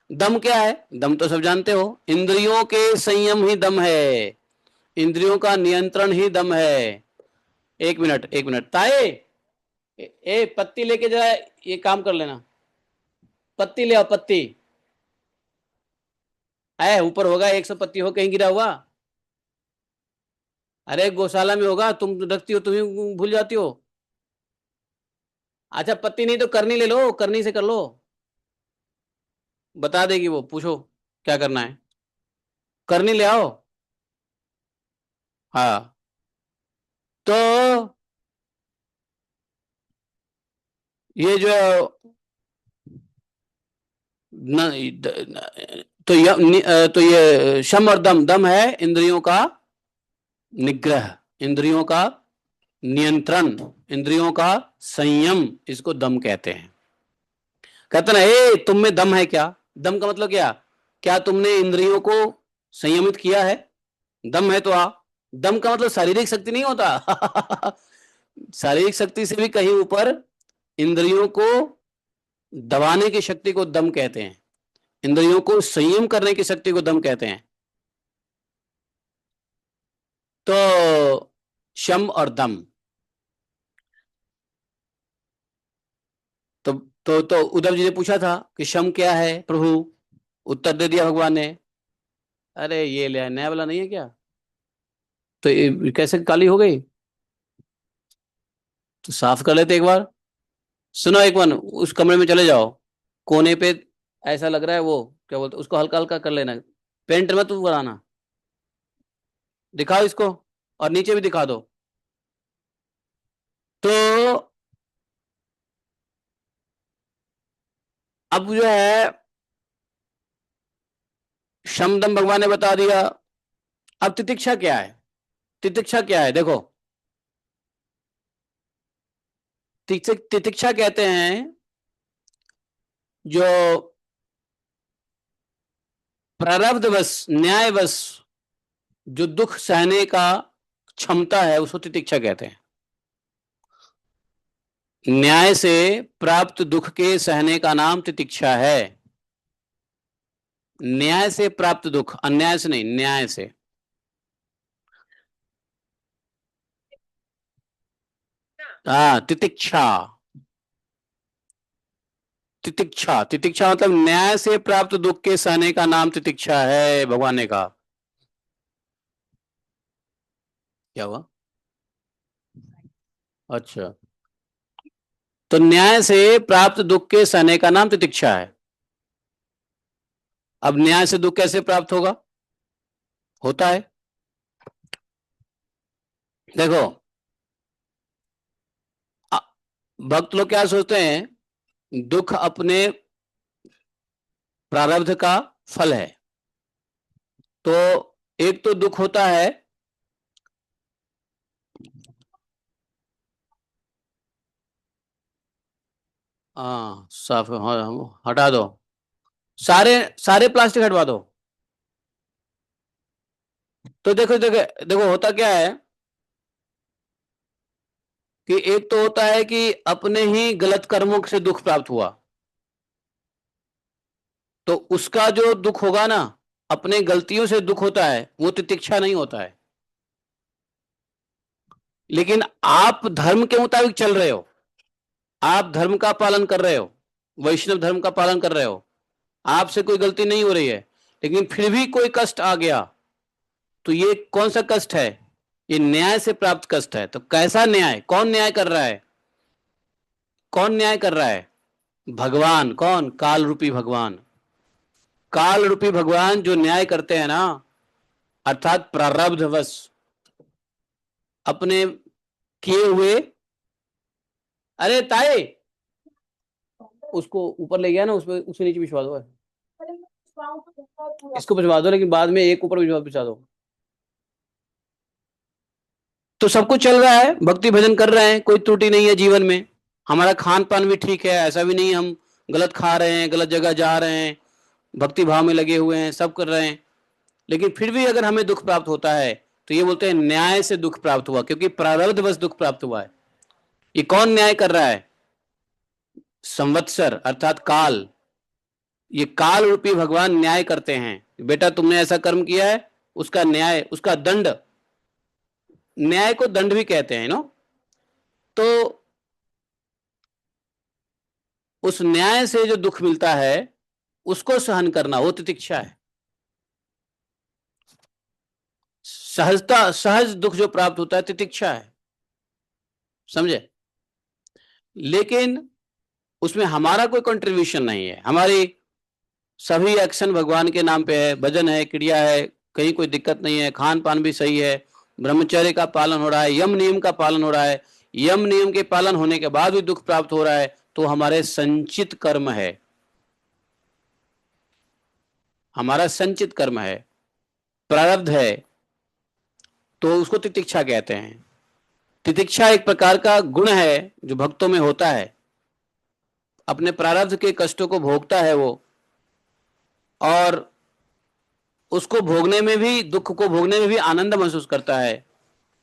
दम क्या है? दम तो सब जानते हो, इंद्रियों के संयम ही दम है, इंद्रियों का नियंत्रण ही दम है। एक मिनट एक मिनट, ताए पत्ती लेके जाए, ये काम कर लेना, पत्ती ले आओ, पत्ती है ऊपर होगा, 100 पत्ती हो कहीं गिरा हुआ। अरे गौशाला में होगा, तुम रखती हो, तुम ही भूल जाती हो। अच्छा पत्ती नहीं तो करनी ले लो, करनी से कर लो, बता देगी वो, पूछो क्या करना है, करनी ले आओ। हाँ तो ये जो न, तो तो ये शम और दम, दम है इंद्रियों का निग्रह, इंद्रियों का नियंत्रण, इंद्रियों का संयम, इसको दम कहते हैं। कहते ना, ए तुम में दम है क्या? दम का मतलब क्या? क्या तुमने इंद्रियों को संयमित किया है? दम है तो आ। दम का मतलब शारीरिक शक्ति नहीं होता। शारीरिक शक्ति से भी कहीं ऊपर इंद्रियों को दबाने की शक्ति को दम कहते हैं, इंद्रियों को संयम करने की शक्ति को दम कहते हैं। तो शम और दम। तो उद्धव जी ने पूछा था कि शम क्या है प्रभु, उत्तर दे दिया भगवान ने। अरे ये ले आए, नया वाला नहीं है क्या? तो ये कैसे काली हो गई? तो साफ कर लेते एक बार। सुनो, एक बार उस कमरे में चले जाओ, कोने पे ऐसा लग रहा है वो, क्या बोलते, उसको हल्का हल्का कर लेना, पेंट मत बनाना। दिखाओ इसको, और नीचे भी दिखा दो। तो अब जो है शमदम भगवान ने बता दिया। अब तितिक्षा क्या है? तितिक्षा क्या है देखो, तितिक्षा कहते हैं जो प्रारब्धवश, न्यायवश जो दुख सहने का क्षमता है उसको तितिक्षा कहते हैं। न्याय से प्राप्त दुख के सहने का नाम तितिक्षा है। न्याय से प्राप्त दुख, अन्याय से नहीं, न्याय से। हाँ तितिक्षा, तितिक्षा, तितिक्षा मतलब न्याय से प्राप्त दुख के सहने का नाम तितिक्षा है, भगवान ने कहा। क्या हुआ? अच्छा, तो न्याय से प्राप्त दुख के सहने का नाम तितिक्षा है। अब न्याय से दुख कैसे प्राप्त होगा? होता है, देखो, अ- भक्त लोग क्या सोचते हैं, दुख अपने प्रारब्ध का फल है। तो एक तो दुख होता है, हाँ साफ, हाँ हटा दो, सारे सारे प्लास्टिक हटवा दो। तो देखो देखो देखो, होता क्या है कि एक तो होता है कि अपने ही गलत कर्मों से दुख प्राप्त हुआ, तो उसका जो दुख होगा ना, अपने गलतियों से दुख होता है, वो तितिक्षा नहीं होता है। लेकिन आप धर्म के मुताबिक चल रहे हो, आप धर्म का पालन कर रहे हो, वैष्णव धर्म का पालन कर रहे हो, आपसे कोई गलती नहीं हो रही है, लेकिन फिर भी कोई कष्ट आ गया, तो ये कौन सा कष्ट है? ये न्याय से प्राप्त कष्ट है। तो कैसा न्याय, कौन न्याय कर रहा है? कौन न्याय कर रहा है? भगवान। कौन? काल रूपी भगवान। काल रूपी भगवान जो न्याय करते हैं ना, अर्थात प्रारब्धवश अपने किए हुए। अरे ताई, उसको ऊपर ले गया ना, उसमें उसके नीचे भिजवा दो, अरे मैं पाऊँ तो बहुत पूरा। इसको भिजवा दो, लेकिन बाद में एक ऊपर भिजवा भिजवा दो। तो सब कुछ चल रहा है, भक्ति भजन कर रहे हैं, कोई त्रुटि नहीं है जीवन में, हमारा खान पान भी ठीक है, ऐसा भी नहीं हम गलत खा रहे हैं, गलत जगह जा रहे हैं, भक्ति भाव में लगे हुए हैं, सब कर रहे हैं। लेकिन फिर भी अगर हमें दुख प्राप्त होता है, तो ये बोलते हैं न्याय से दुख प्राप्त हुआ, क्योंकि प्रारब्ध बस दुख प्राप्त हुआ है। ये कौन न्याय कर रहा है? संवत्सर अर्थात काल। ये काल रूपी भगवान न्याय करते हैं, बेटा तुमने ऐसा कर्म किया है, उसका न्याय, उसका दंड, न्याय को दंड भी कहते हैं नो। तो उस न्याय से जो दुख मिलता है उसको सहन करना, वो तितिक्षा है। सहजता, सहज दुख जो प्राप्त होता है, तितिक्षा है, समझे? लेकिन उसमें हमारा कोई कंट्रीब्यूशन नहीं है। हमारी सभी एक्शन भगवान के नाम पे है, भजन है, क्रिया है, कहीं कोई दिक्कत नहीं है, खान पान भी सही है, ब्रह्मचर्य का पालन हो रहा है, यम नियम का पालन हो रहा है। यम नियम के पालन होने के बाद भी दुख प्राप्त हो रहा है तो हमारे संचित कर्म है, हमारा संचित कर्म है, प्रारब्ध है, तो उसको तितिक्षा कहते हैं। तितिक्षा एक प्रकार का गुण है जो भक्तों में होता है। अपने प्रारब्ध के कष्टों को भोगता है वो, और उसको भोगने में भी, दुख को भोगने में भी आनंद महसूस करता है।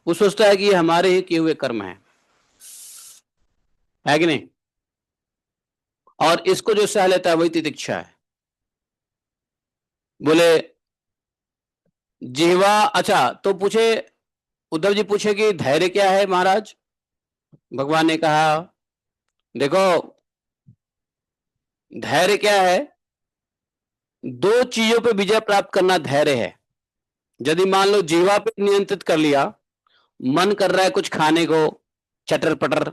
वो सोचता है कि ये हमारे ही किए हुए कर्म है कि नहीं? और इसको जो सह लेता है वही तितिक्षा है। बोले जिह्वा, अच्छा तो पूछे, उद्धव जी पूछे कि धैर्य क्या है महाराज? भगवान ने कहा देखो, धैर्य क्या है? दो चीजों पे विजय प्राप्त करना धैर्य है। यदि मान लो जिह्वा पे नियंत्रित कर लिया, मन कर रहा है कुछ खाने को, चटर पटर,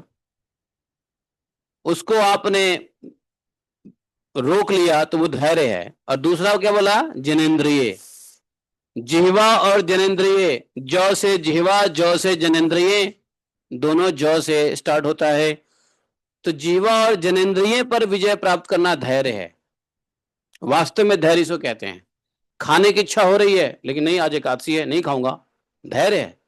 उसको आपने रोक लिया तो वो धैर्य है। और दूसरा क्या बोला? जनेन्द्रिय। जिह्वा और जनेन्द्रिय, जौ से जिह्वा, जौ से जनेन्द्रिय, दोनों जौ से स्टार्ट होता है। तो जीवा और जनेन्द्रिय पर विजय प्राप्त करना धैर्य है। वास्तव में धैर्य इसको कहते हैं। खाने की इच्छा हो रही है लेकिन नहीं, आज एकादशी है, नहीं खाऊंगा, धैर्य है।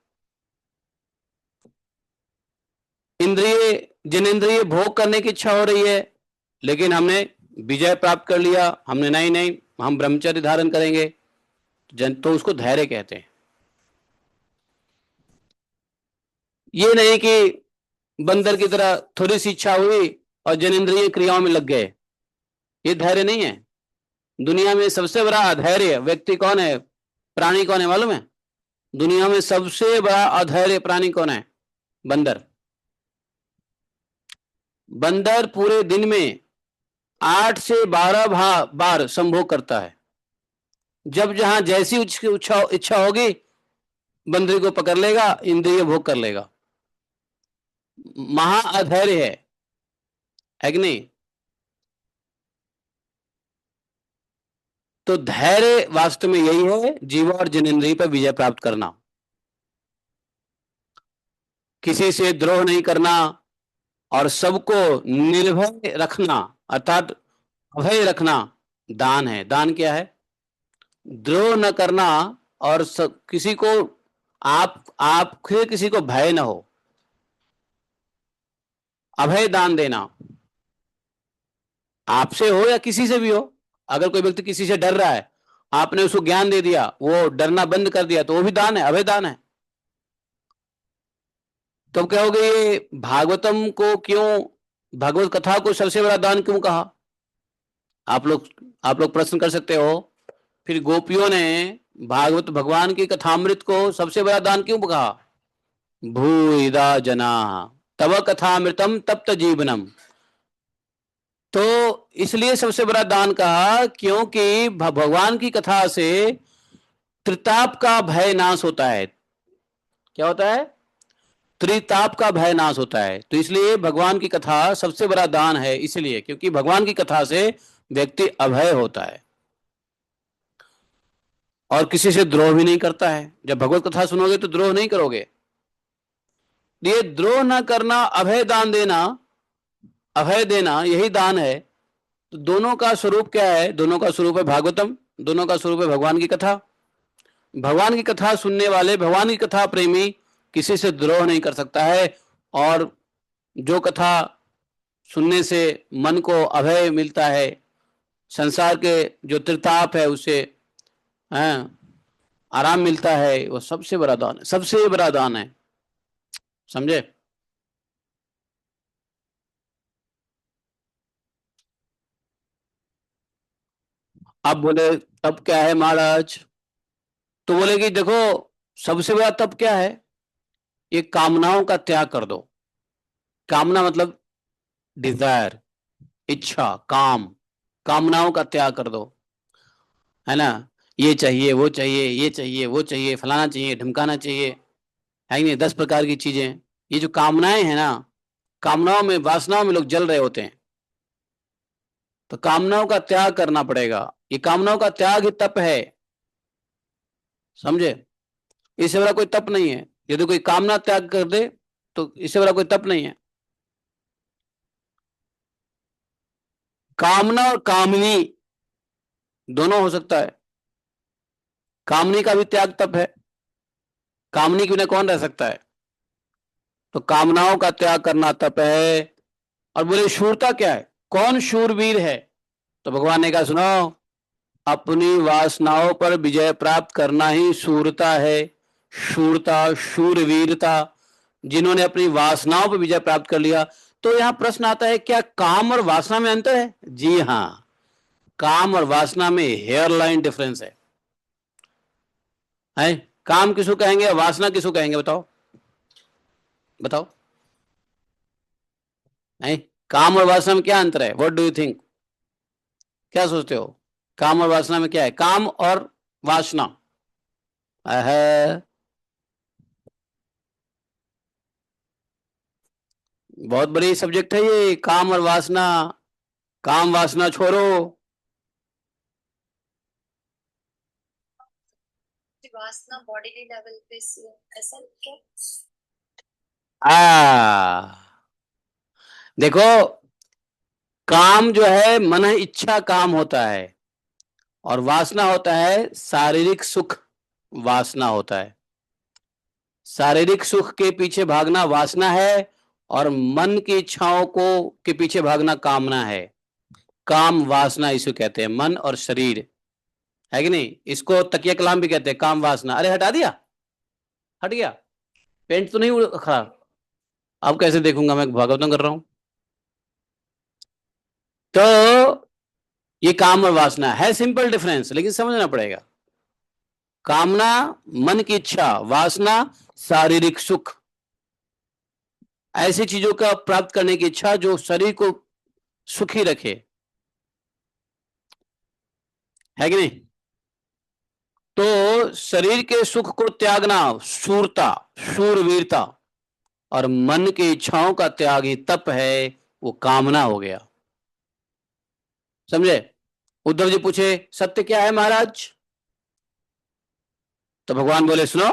इंद्रिय, जनेन्द्रिय, भोग करने की इच्छा हो रही है लेकिन हमने विजय प्राप्त कर लिया, हमने नहीं नहीं हम ब्रह्मचर्य धारण करेंगे, तो उसको धैर्य कहते हैं। ये नहीं कि बंदर की तरह थोड़ी सी इच्छा हुई और जनेन्द्रिय क्रियाओं में लग गए, ये धैर्य नहीं है। दुनिया में सबसे बड़ा अधैर्य व्यक्ति कौन है, प्राणी कौन है मालूम है? दुनिया में सबसे बड़ा अधैर्य प्राणी कौन है? बंदर। बंदर पूरे दिन में 8 से 12 बार संभोग करता है। जब जहां जैसी इच्छा होगी बंदरी को पकड़ लेगा, इंद्रिय भोग कर लेगा। महा अधैर्य है कि नहीं? तो धैर्य वास्तव में यही है, जीवा और जनेन्द्रिय पर विजय प्राप्त करना, किसी से द्रोह नहीं करना और सबको निर्भय रखना, अर्थात अभय रखना दान है। दान क्या है? द्रोह न करना, और किसी को, आप किसी को भय न हो, अभय दान देना, आपसे हो या किसी से भी हो। अगर कोई व्यक्ति किसी से डर रहा है, आपने उसको ज्ञान दे दिया, वो डरना बंद कर दिया, तो वो भी दान है, अभय दान है। तो कहोगे ये भागवतम को क्यों, भगवत कथा को सबसे बड़ा दान क्यों कहा? आप लोग आप लोग प्रश्न कर सकते हो, फिर गोपियों ने भागवत भगवान की कथामृत को सबसे बड़ा दान क्यों कहा? भूरिदा जना तव कथामृतम तप्त जीवनम। तो इसलिए सबसे बड़ा दान कहा क्योंकि भगवान की कथा से त्रिताप का भय नाश होता है। क्या होता है? त्रिताप का भय नाश होता है। तो इसलिए भगवान की कथा सबसे बड़ा दान है, इसलिए क्योंकि भगवान की कथा से व्यक्ति अभय होता है और किसी से द्रोह भी नहीं करता है। जब भगवत कथा सुनोगे तो द्रोह नहीं करोगे। ये द्रोह न करना, अभय दान देना, अभय देना, यही दान है। तो दोनों का स्वरूप क्या है? दोनों का स्वरूप है भागवतम, दोनों का स्वरूप है भगवान की कथा। भगवान की कथा सुनने वाले, भगवान की कथा प्रेमी किसी से द्रोह नहीं कर सकता है। और जो कथा सुनने से मन को अभय मिलता है, संसार के जो त्रिताप है उससे आराम मिलता है, वो सबसे बड़ा दान है, सबसे बड़ा दान है। समझे? अब बोले तब क्या है महाराज? तो बोले कि देखो, सबसे बड़ा तप क्या है? ये कामनाओं का त्याग कर दो। कामना मतलब डिजायर, इच्छा, काम, कामनाओं का त्याग कर दो, है ना? ये चाहिए, वो चाहिए, ये चाहिए, वो चाहिए, फलाना चाहिए, ढमकाना चाहिए, है कि नहीं? 10 प्रकार की चीजें, ये जो कामनाएं हैं ना, कामनाओं में, वासनाओं में लोग जल रहे होते हैं। तो कामनाओं का त्याग करना पड़ेगा। ये कामनाओं का त्याग ही तप है, समझे? इससे बड़ा कोई तप नहीं है। यदि कोई कामना त्याग कर दे तो इससे बड़ा कोई तप नहीं है। कामना और कामनी दोनों हो सकता है। कामनी का भी त्याग तप है। कामनी के बिना कौन रह सकता है? तो कामनाओं का त्याग करना तप है। और बोले शूरता क्या है, कौन शूरवीर है? तो भगवान ने कहा सुनो, अपनी वासनाओं पर विजय प्राप्त करना ही शूरता है। शूरता, शूरवीरता, जिन्होंने अपनी वासनाओं पर विजय प्राप्त कर लिया। तो यहां प्रश्न आता है, क्या काम और वासना में अंतर है? जी हाँ, काम और वासना में हेयर लाइन डिफरेंस है। काम किसको कहेंगे, वासना किसको कहेंगे? बताओ बताओ। है, काम और वासना में क्या अंतर है? What do you think? क्या सोचते हो? काम और वासना में क्या है? काम और वासना है, बहुत बड़ी सब्जेक्ट है ये, काम और वासना। काम वासना छोड़ो। वासना बॉडीली लेवल पे ऐसा क्या? देखो, काम जो है मन इच्छा काम होता है, और वासना होता है शारीरिक सुख। वासना होता है शारीरिक सुख के पीछे भागना वासना है, और मन की इच्छाओं को के पीछे भागना कामना है। काम वासना इसे कहते हैं, मन और शरीर, है कि नहीं? इसको तकिया कलाम भी कहते हैं, काम वासना। अरे हटा दिया, हट गया, पेंट तो नहीं खराब? अब कैसे देखूंगा, मैं भागवतम कर रहा हूं। तो ये काम और वासना है, सिंपल डिफरेंस, लेकिन समझना पड़ेगा। कामना मन की इच्छा, वासना शारीरिक सुख, ऐसी चीजों का प्राप्त करने की इच्छा जो शरीर को सुखी रखे, है कि नहीं? तो शरीर के सुख को त्यागना शूरता, शूरवीरता, और मन की इच्छाओं का त्याग ही तप है, वो कामना हो गया। समझे? उद्धव जी पूछे सत्य क्या है महाराज? तो भगवान बोले सुनो,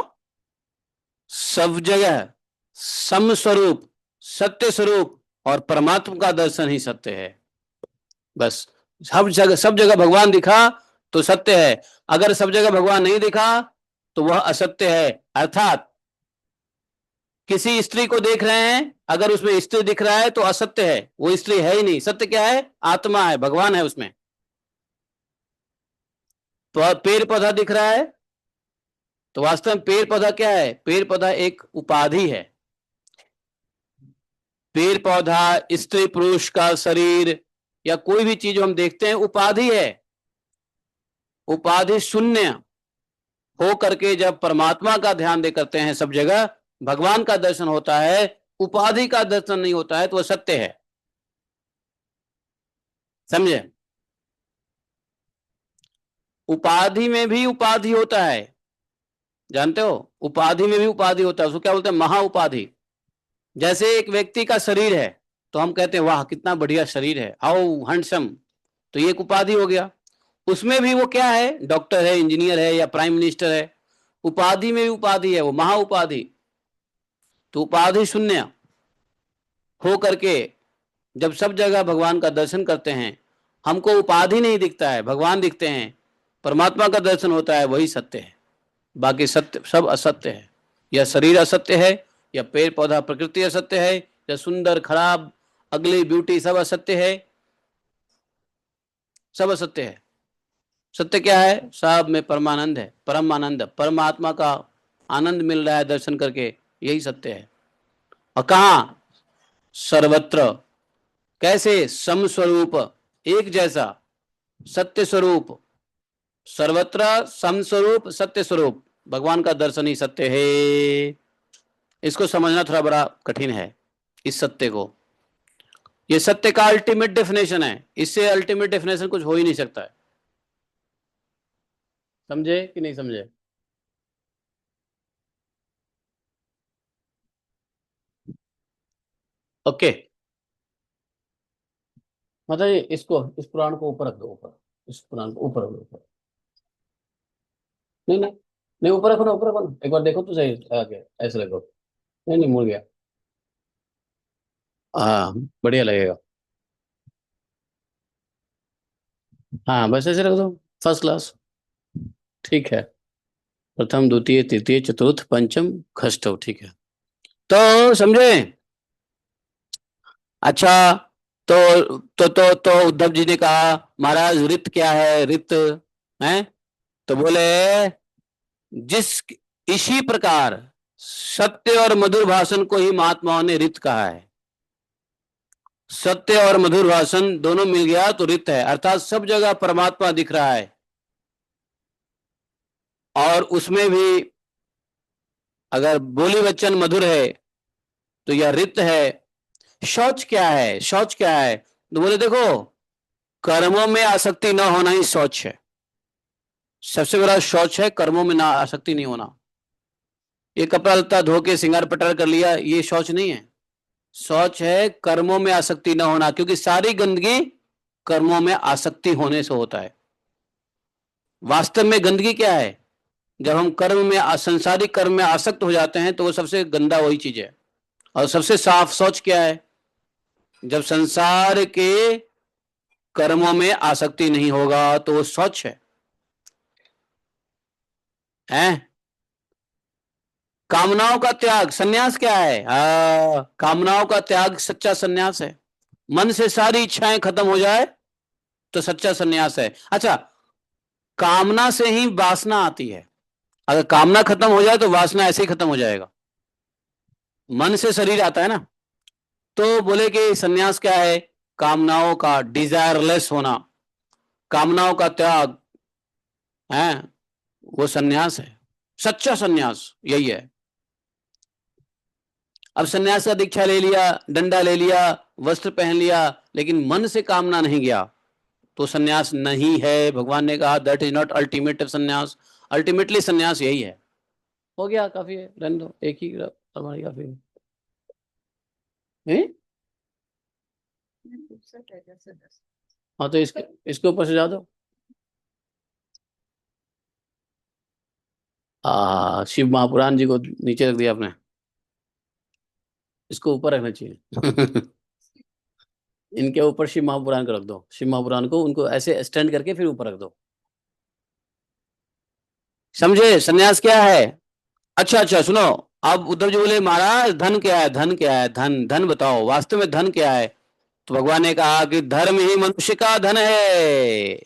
सब जगह सम स्वरूप, सत्य स्वरूप और परमात्मा का दर्शन ही सत्य है। बस, सब जगह भगवान दिखा तो सत्य है। अगर सब जगह भगवान नहीं दिखा तो वह असत्य है। अर्थात किसी स्त्री को देख रहे हैं, अगर उसमें स्त्री दिख रहा है तो असत्य है, वो स्त्री है ही नहीं। सत्य क्या है? आत्मा है, भगवान है उसमें। तो पेड़ पौधा दिख रहा है, तो वास्तव में पेड़ पौधा क्या है? पेड़ पौधा एक उपाधि है। पेड़ पौधा, स्त्री पुरुष का शरीर, या कोई भी चीज हम देखते हैं, उपाधि है। उपाधि शून्य हो करके जब परमात्मा का ध्यान दे करते हैं, सब जगह भगवान का दर्शन होता है, उपाधि का दर्शन नहीं होता है, तो वह सत्य है। समझे? उपाधि में भी उपाधि होता है, जानते हो? उपाधि में भी उपाधि होता है, उसको क्या बोलते हैं? महा उपाधि। जैसे एक व्यक्ति का शरीर है, तो हम कहते हैं वाह कितना बढ़िया शरीर है, हाउ हैंडसम। तो ये एक उपाधि हो गया। उसमें भी वो क्या है? डॉक्टर है, इंजीनियर है, या प्राइम मिनिस्टर है। उपाधि में भी उपाधि है, वो महा उपाधि। तो उपाधि शून्य हो करके जब सब जगह भगवान का दर्शन करते हैं, हमको उपाधि नहीं दिखता है, भगवान दिखते हैं, परमात्मा का दर्शन होता है, वही सत्य है। बाकी सत्य सब असत्य है। या शरीर असत्य है, या पेड़ पौधा प्रकृति असत्य है, या सुंदर खराब अगली ब्यूटी सब असत्य है। सब असत्य है। सत्य क्या है? सब में परमानंद है, परम आनंद, परमात्मा का आनंद मिल रहा है दर्शन करके, यही सत्य है। और कहा? सर्वत्र। कैसे? सम स्वरूप, एक जैसा, सत्य स्वरूप। सर्वत्र सम स्वरूप, सत्य स्वरूप, भगवान का दर्शन ही सत्य है। इसको समझना थोड़ा बड़ा कठिन है, इस सत्य को। ये सत्य का अल्टीमेट डेफिनेशन है, इससे अल्टीमेट डेफिनेशन कुछ हो ही नहीं सकता है। समझे कि नहीं समझे? ओके, मतलब इसको, इस पुराण को ऊपर रख दो, ऊपर, इस पुराण को ऊपर रख दो, ऊपर। नहीं नहीं नहीं, ऊपर रखो ना, ऊपर रखो ना, एक बार देखो तो सही आगे, ऐसे रखो। नहीं नहीं, मुड़ गया। हाँ, बढ़िया लगेगा। हाँ, बस ऐसे रख दो, फर्स्ट क्लास। ठीक है। प्रथम, द्वितीय, तृतीय, चतुर्थ, पंचम, षष्ठ, ठीक है। तो समझे? अच्छा, तो उद्धव जी ने कहा, महाराज रित क्या है, रित है? तो बोले, जिस इसी प्रकार सत्य और मधुर भाषण को ही महात्माओं ने रित कहा है। सत्य और मधुर भाषण दोनों मिल गया तो रित है, अर्थात सब जगह परमात्मा दिख रहा है, और उसमें भी अगर बोली वचन मधुर है तो यह रित है। शौच क्या है, शौच क्या है? तो बोले देखो, कर्मों में आसक्ति न होना ही शौच है। सबसे बड़ा शौच है कर्मों में ना आसक्ति नहीं होना। ये कपड़ा लत्ता धो के श्रृंगार पटार कर लिया, ये शौच नहीं है। शौच है कर्मों में आसक्ति न होना, क्योंकि सारी गंदगी कर्मों में आसक्ति होने से होता है। वास्तव में गंदगी क्या है? जब हम कर्म में, संसारिक कर्म में आसक्त हो जाते हैं तो वो सबसे गंदा वही चीज है। और सबसे साफ शौच क्या है? जब संसार के कर्मों में आसक्ति नहीं होगा तो वो शौच है, हैं? कामनाओं का त्याग, सन्यास क्या है? कामनाओं का त्याग सच्चा सन्यास है। मन से सारी इच्छाएं खत्म हो जाए तो सच्चा सन्यास है। अच्छा, कामना से ही वासना आती है। अगर कामना खत्म हो जाए तो वासना ऐसे ही खत्म हो जाएगा। मन से शरीर आता है ना। तो बोले कि सन्यास क्या है? कामनाओं का डिजायरलेस होना, कामनाओं का त्याग है, वो सन्यास है। सच्चा सन्यास यही है। अब सन्यास का दीक्षा ले लिया, डंडा ले लिया, वस्त्र पहन लिया, लेकिन मन से कामना नहीं गया तो सन्यास नहीं है। भगवान ने कहा दैट इज नॉट अल्टीमेट सन्यास। अल्टीमेटली सन्यास यही है। हो गया, काफी है, रहने दो, एक ही हमारी काफी है। हाँ, तो इसके ऊपर से जा दो। शिव महापुराण जी को नीचे रख दिया आपने, इसको ऊपर रखना चाहिए। इनके ऊपर शिव महापुराण को रख दो, शिव महापुराण को उनको ऐसे स्टैंड करके फिर ऊपर रख दो। समझे सन्यास क्या है? अच्छा अच्छा, सुनो। अब उद्धव जी बोले, महाराज धन क्या है, धन क्या है, धन धन बताओ, वास्तव में धन क्या है? तो भगवान ने कहा कि धर्म ही मनुष्य का धन है।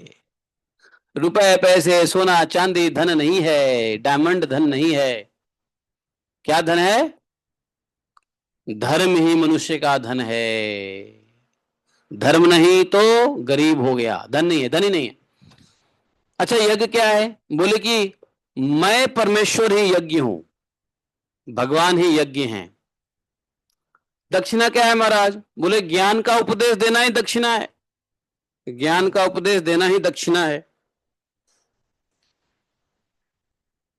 रुपए पैसे सोना चांदी धन नहीं है, डायमंड धन नहीं है। क्या धन है? धर्म ही मनुष्य का धन है। धर्म नहीं तो गरीब हो गया, धन नहीं है, धन ही नहीं है। अच्छा, यज्ञ क्या है? बोले कि मैं परमेश्वर ही यज्ञ हूं, भगवान ही यज्ञ हैं। दक्षिणा क्या है महाराज? बोले ज्ञान का उपदेश देना ही दक्षिणा है। ज्ञान का उपदेश देना ही दक्षिणा है।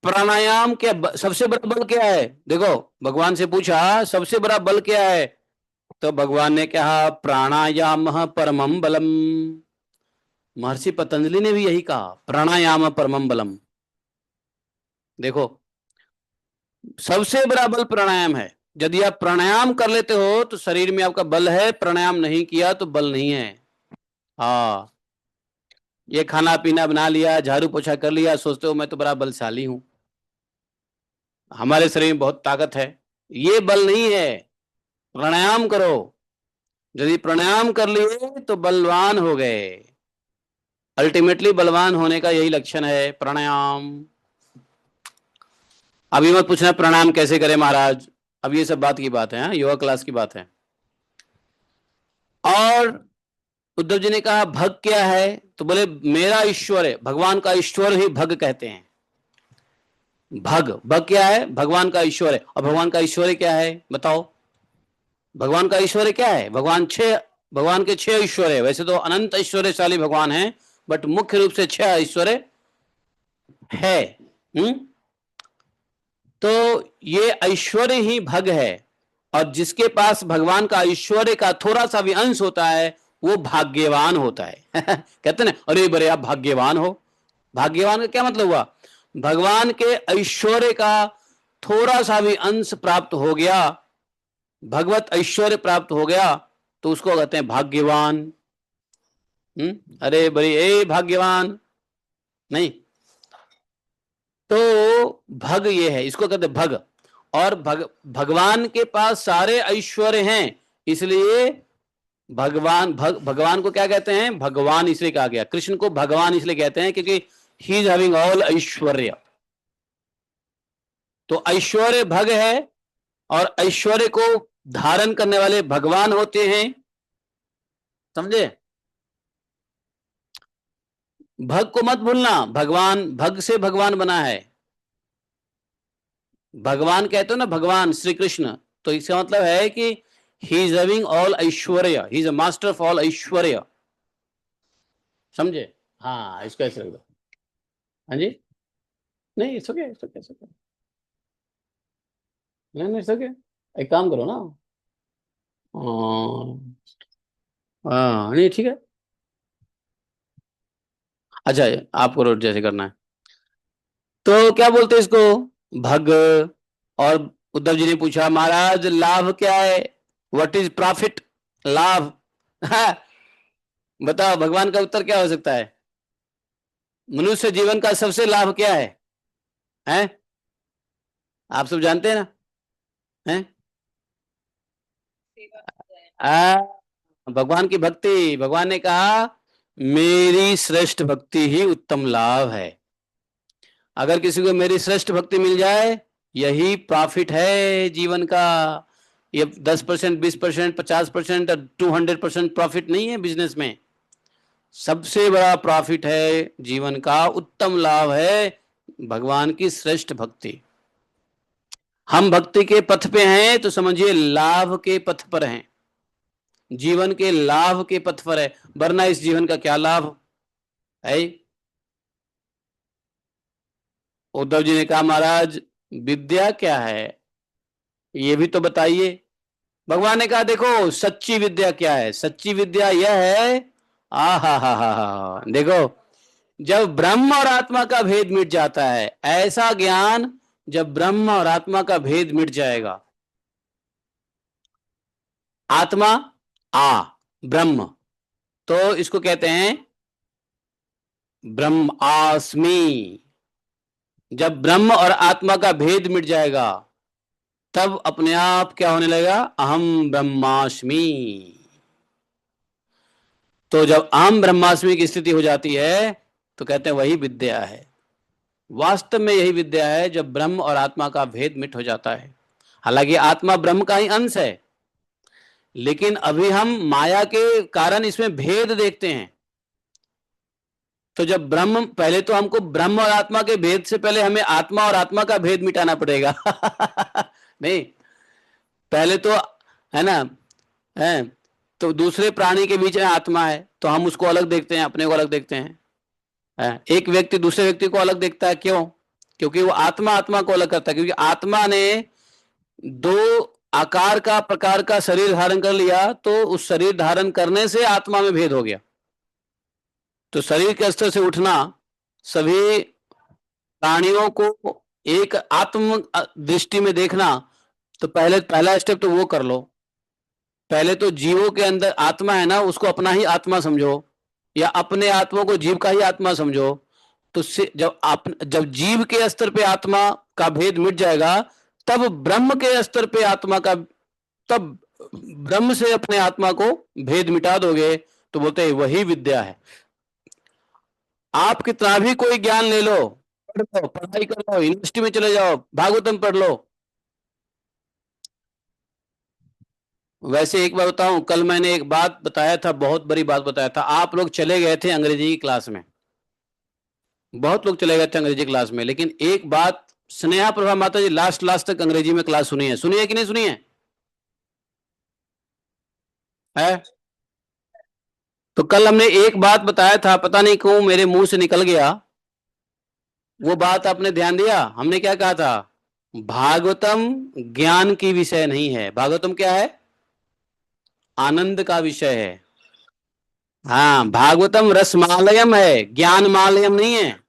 प्राणायाम क्या सबसे बड़ा बल क्या है? देखो, भगवान से पूछा सबसे बड़ा बल क्या है, तो भगवान ने कहा प्राणायाम परमम बलम। महर्षि पतंजलि ने भी यही कहा, प्राणायाम परमम बलम। देखो, सबसे बड़ा बल प्राणायाम है। यदि आप प्राणायाम कर लेते हो तो शरीर में आपका बल है, प्राणायाम नहीं किया तो बल नहीं है। हाँ, ये खाना पीना बना लिया, झाड़ू पोछा कर लिया, सोचते हो मैं तो बड़ा बलशाली हूं, हमारे शरीर में बहुत ताकत है, ये बल नहीं है। प्राणायाम करो, यदि प्राणायाम कर लिए तो बलवान हो गए। अल्टीमेटली बलवान होने का यही लक्षण है, प्राणायाम। अभी मत पूछना प्राणायाम कैसे करें महाराज, अब ये सब बात की बात है, योगा क्लास की बात है। और उद्धव जी ने कहा भग क्या है? तो बोले मेरा ईश्वर है, भगवान का ईश्वर ही भग कहते हैं। भग, भग क्या है? भगवान का ईश्वर है। और भगवान का ईश्वर क्या है बताओ? भगवान का ईश्वर क्या है? भगवान के 6 ईश्वर है। वैसे तो अनंत ऐश्वर्यशाली भगवान है, बट मुख्य रूप से 6 ऐश्वर्य है। तो ये ऐश्वर्य ही भग है। और जिसके पास भगवान का ऐश्वर्य का थोड़ा सा भी अंश होता है वो भाग्यवान होता है। कहते ना, अरे बड़े आप भाग्यवान हो। भाग्यवान का क्या मतलब हुआ? भगवान के ऐश्वर्य का थोड़ा सा भी अंश प्राप्त हो गया, भगवत ऐश्वर्य प्राप्त हो गया, तो उसको कहते हैं भाग्यवान। अरे बड़ी ए भाग्यवान नहीं। तो भग ये है, इसको कहते हैं भग। और भगवान के पास सारे ऐश्वर्य हैं, इसलिए भगवान को क्या कहते हैं? भगवान इसलिए कहा गया। कृष्ण को भगवान इसलिए कहते हैं क्योंकि ही इज हैविंग ऑल ऐश्वर्य। तो ऐश्वर्य भग है और ऐश्वर्य को धारण करने वाले भगवान होते हैं। समझे? भग को मत भूलना, भगवान भग से भगवान बना है। भगवान कहते हो ना, भगवान श्री कृष्ण, तो इसका मतलब है कि ही इज हैविंग ऑल ऐश्वर्य, he is a master of all ऐश्वर्य। समझे? हाँ, इसको ऐसे रख दो। हाँ जी, नहीं it's okay, it's okay, it's okay, नहीं नहीं इट्स ओके। एक काम करो ना, हाँ नहीं ठीक है। अच्छा, आपको रोड जैसे करना है तो क्या बोलते हैं इसको? भग। और उद्धव जी ने पूछा, महाराज लाभ क्या है? What is profit? लाभ। बताओ, भगवान का उत्तर क्या हो सकता है? मनुष्य जीवन का सबसे लाभ क्या है? हैं? आप सब जानते हैं ना? हैं? आ, भगवान की भक्ति। भगवान ने कहा मेरी श्रेष्ठ भक्ति ही उत्तम लाभ है। अगर किसी को मेरी श्रेष्ठ भक्ति मिल जाए, यही प्रॉफिट है जीवन का। ये 10%, 20%, 50% और 200% प्रॉफिट नहीं है बिजनेस में। सबसे बड़ा प्रॉफिट है जीवन का, उत्तम लाभ है भगवान की श्रेष्ठ भक्ति। हम भक्ति के पथ पे हैं तो समझिए लाभ के पथ पर हैं, जीवन के लाभ के पथ पर है, वरना इस जीवन का क्या लाभ है? उद्धव जी ने कहा, महाराज विद्या क्या है ये भी तो बताइए। भगवान ने कहा, देखो सच्ची विद्या क्या है? सच्ची विद्या यह है, आ हा, देखो, जब ब्रह्म और आत्मा का भेद मिट जाता है, ऐसा ज्ञान, जब ब्रह्म और आत्मा का भेद मिट जाएगा। आत्मा ब्रह्म, तो इसको कहते हैं ब्रह्मास्मि। जब ब्रह्म और आत्मा का भेद मिट जाएगा, तब अपने आप क्या होने लगेगा? अहम ब्रह्मास्मि। तो जब अहम ब्रह्मास्मि की स्थिति हो जाती है, तो कहते हैं वही विद्या है। वास्तव में यही विद्या है जब ब्रह्म और आत्मा का भेद मिट हो जाता है। हालांकि आत्मा ब्रह्म का ही अंश है, लेकिन अभी हम माया के कारण इसमें भेद देखते हैं। तो जब ब्रह्म, पहले तो हमको ब्रह्म और आत्मा के भेद से पहले हमें आत्मा और आत्मा का भेद मिटाना पड़ेगा। नहीं, पहले तो, है ना, है तो दूसरे प्राणी के बीच में आत्मा है, तो हम उसको अलग देखते हैं, अपने को अलग देखते हैं। एक व्यक्ति दूसरे व्यक्ति को अलग देखता है, क्यों? क्योंकि वो आत्मा आत्मा को अलग करता है, क्योंकि आत्मा ने दो आकार का, प्रकार का शरीर धारण कर लिया, तो उस शरीर धारण करने से आत्मा में भेद हो गया। तो शरीर के स्तर से उठना, सभी प्राणियों को एक आत्म दृष्टि में देखना, तो पहला स्टेप तो वो कर लो। पहले तो जीवों के अंदर आत्मा है ना, उसको अपना ही आत्मा समझो, या अपने आत्मा को जीव का ही आत्मा समझो। तो जब जीव के स्तर पे आत्मा का भेद मिट जाएगा, तब ब्रह्म के स्तर पे आत्मा का, तब ब्रह्म से अपने आत्मा को भेद मिटा दोगे, तो बोलते हैं वही विद्या है। आप कितना भी कोई ज्ञान ले लो, पढ़ लो, पढ़ाई कर लो, यूनिवर्सिटी में चले जाओ, भागवतम पढ़ लो। वैसे एक बार बताऊं, कल मैंने एक बात बताया था, बहुत बड़ी बात बताया था। आप लोग चले गए थे अंग्रेजी की क्लास में, बहुत लोग चले गए थे अंग्रेजी क्लास में, लेकिन एक बात, स्नेहा प्रभा माता जी लास्ट लास्ट तक अंग्रेजी में क्लास सुनी है कि नहीं सुनी है? तो कल हमने एक बात बताया था, पता नहीं क्यों मेरे मुंह से निकल गया। वो बात आपने ध्यान दिया? हमने क्या कहा था? भागवतम ज्ञान की विषय नहीं है। भागवतम क्या है? आनंद का विषय है। हाँ, भागवतम रसमालयम है, ज्ञान मालयम नहीं है।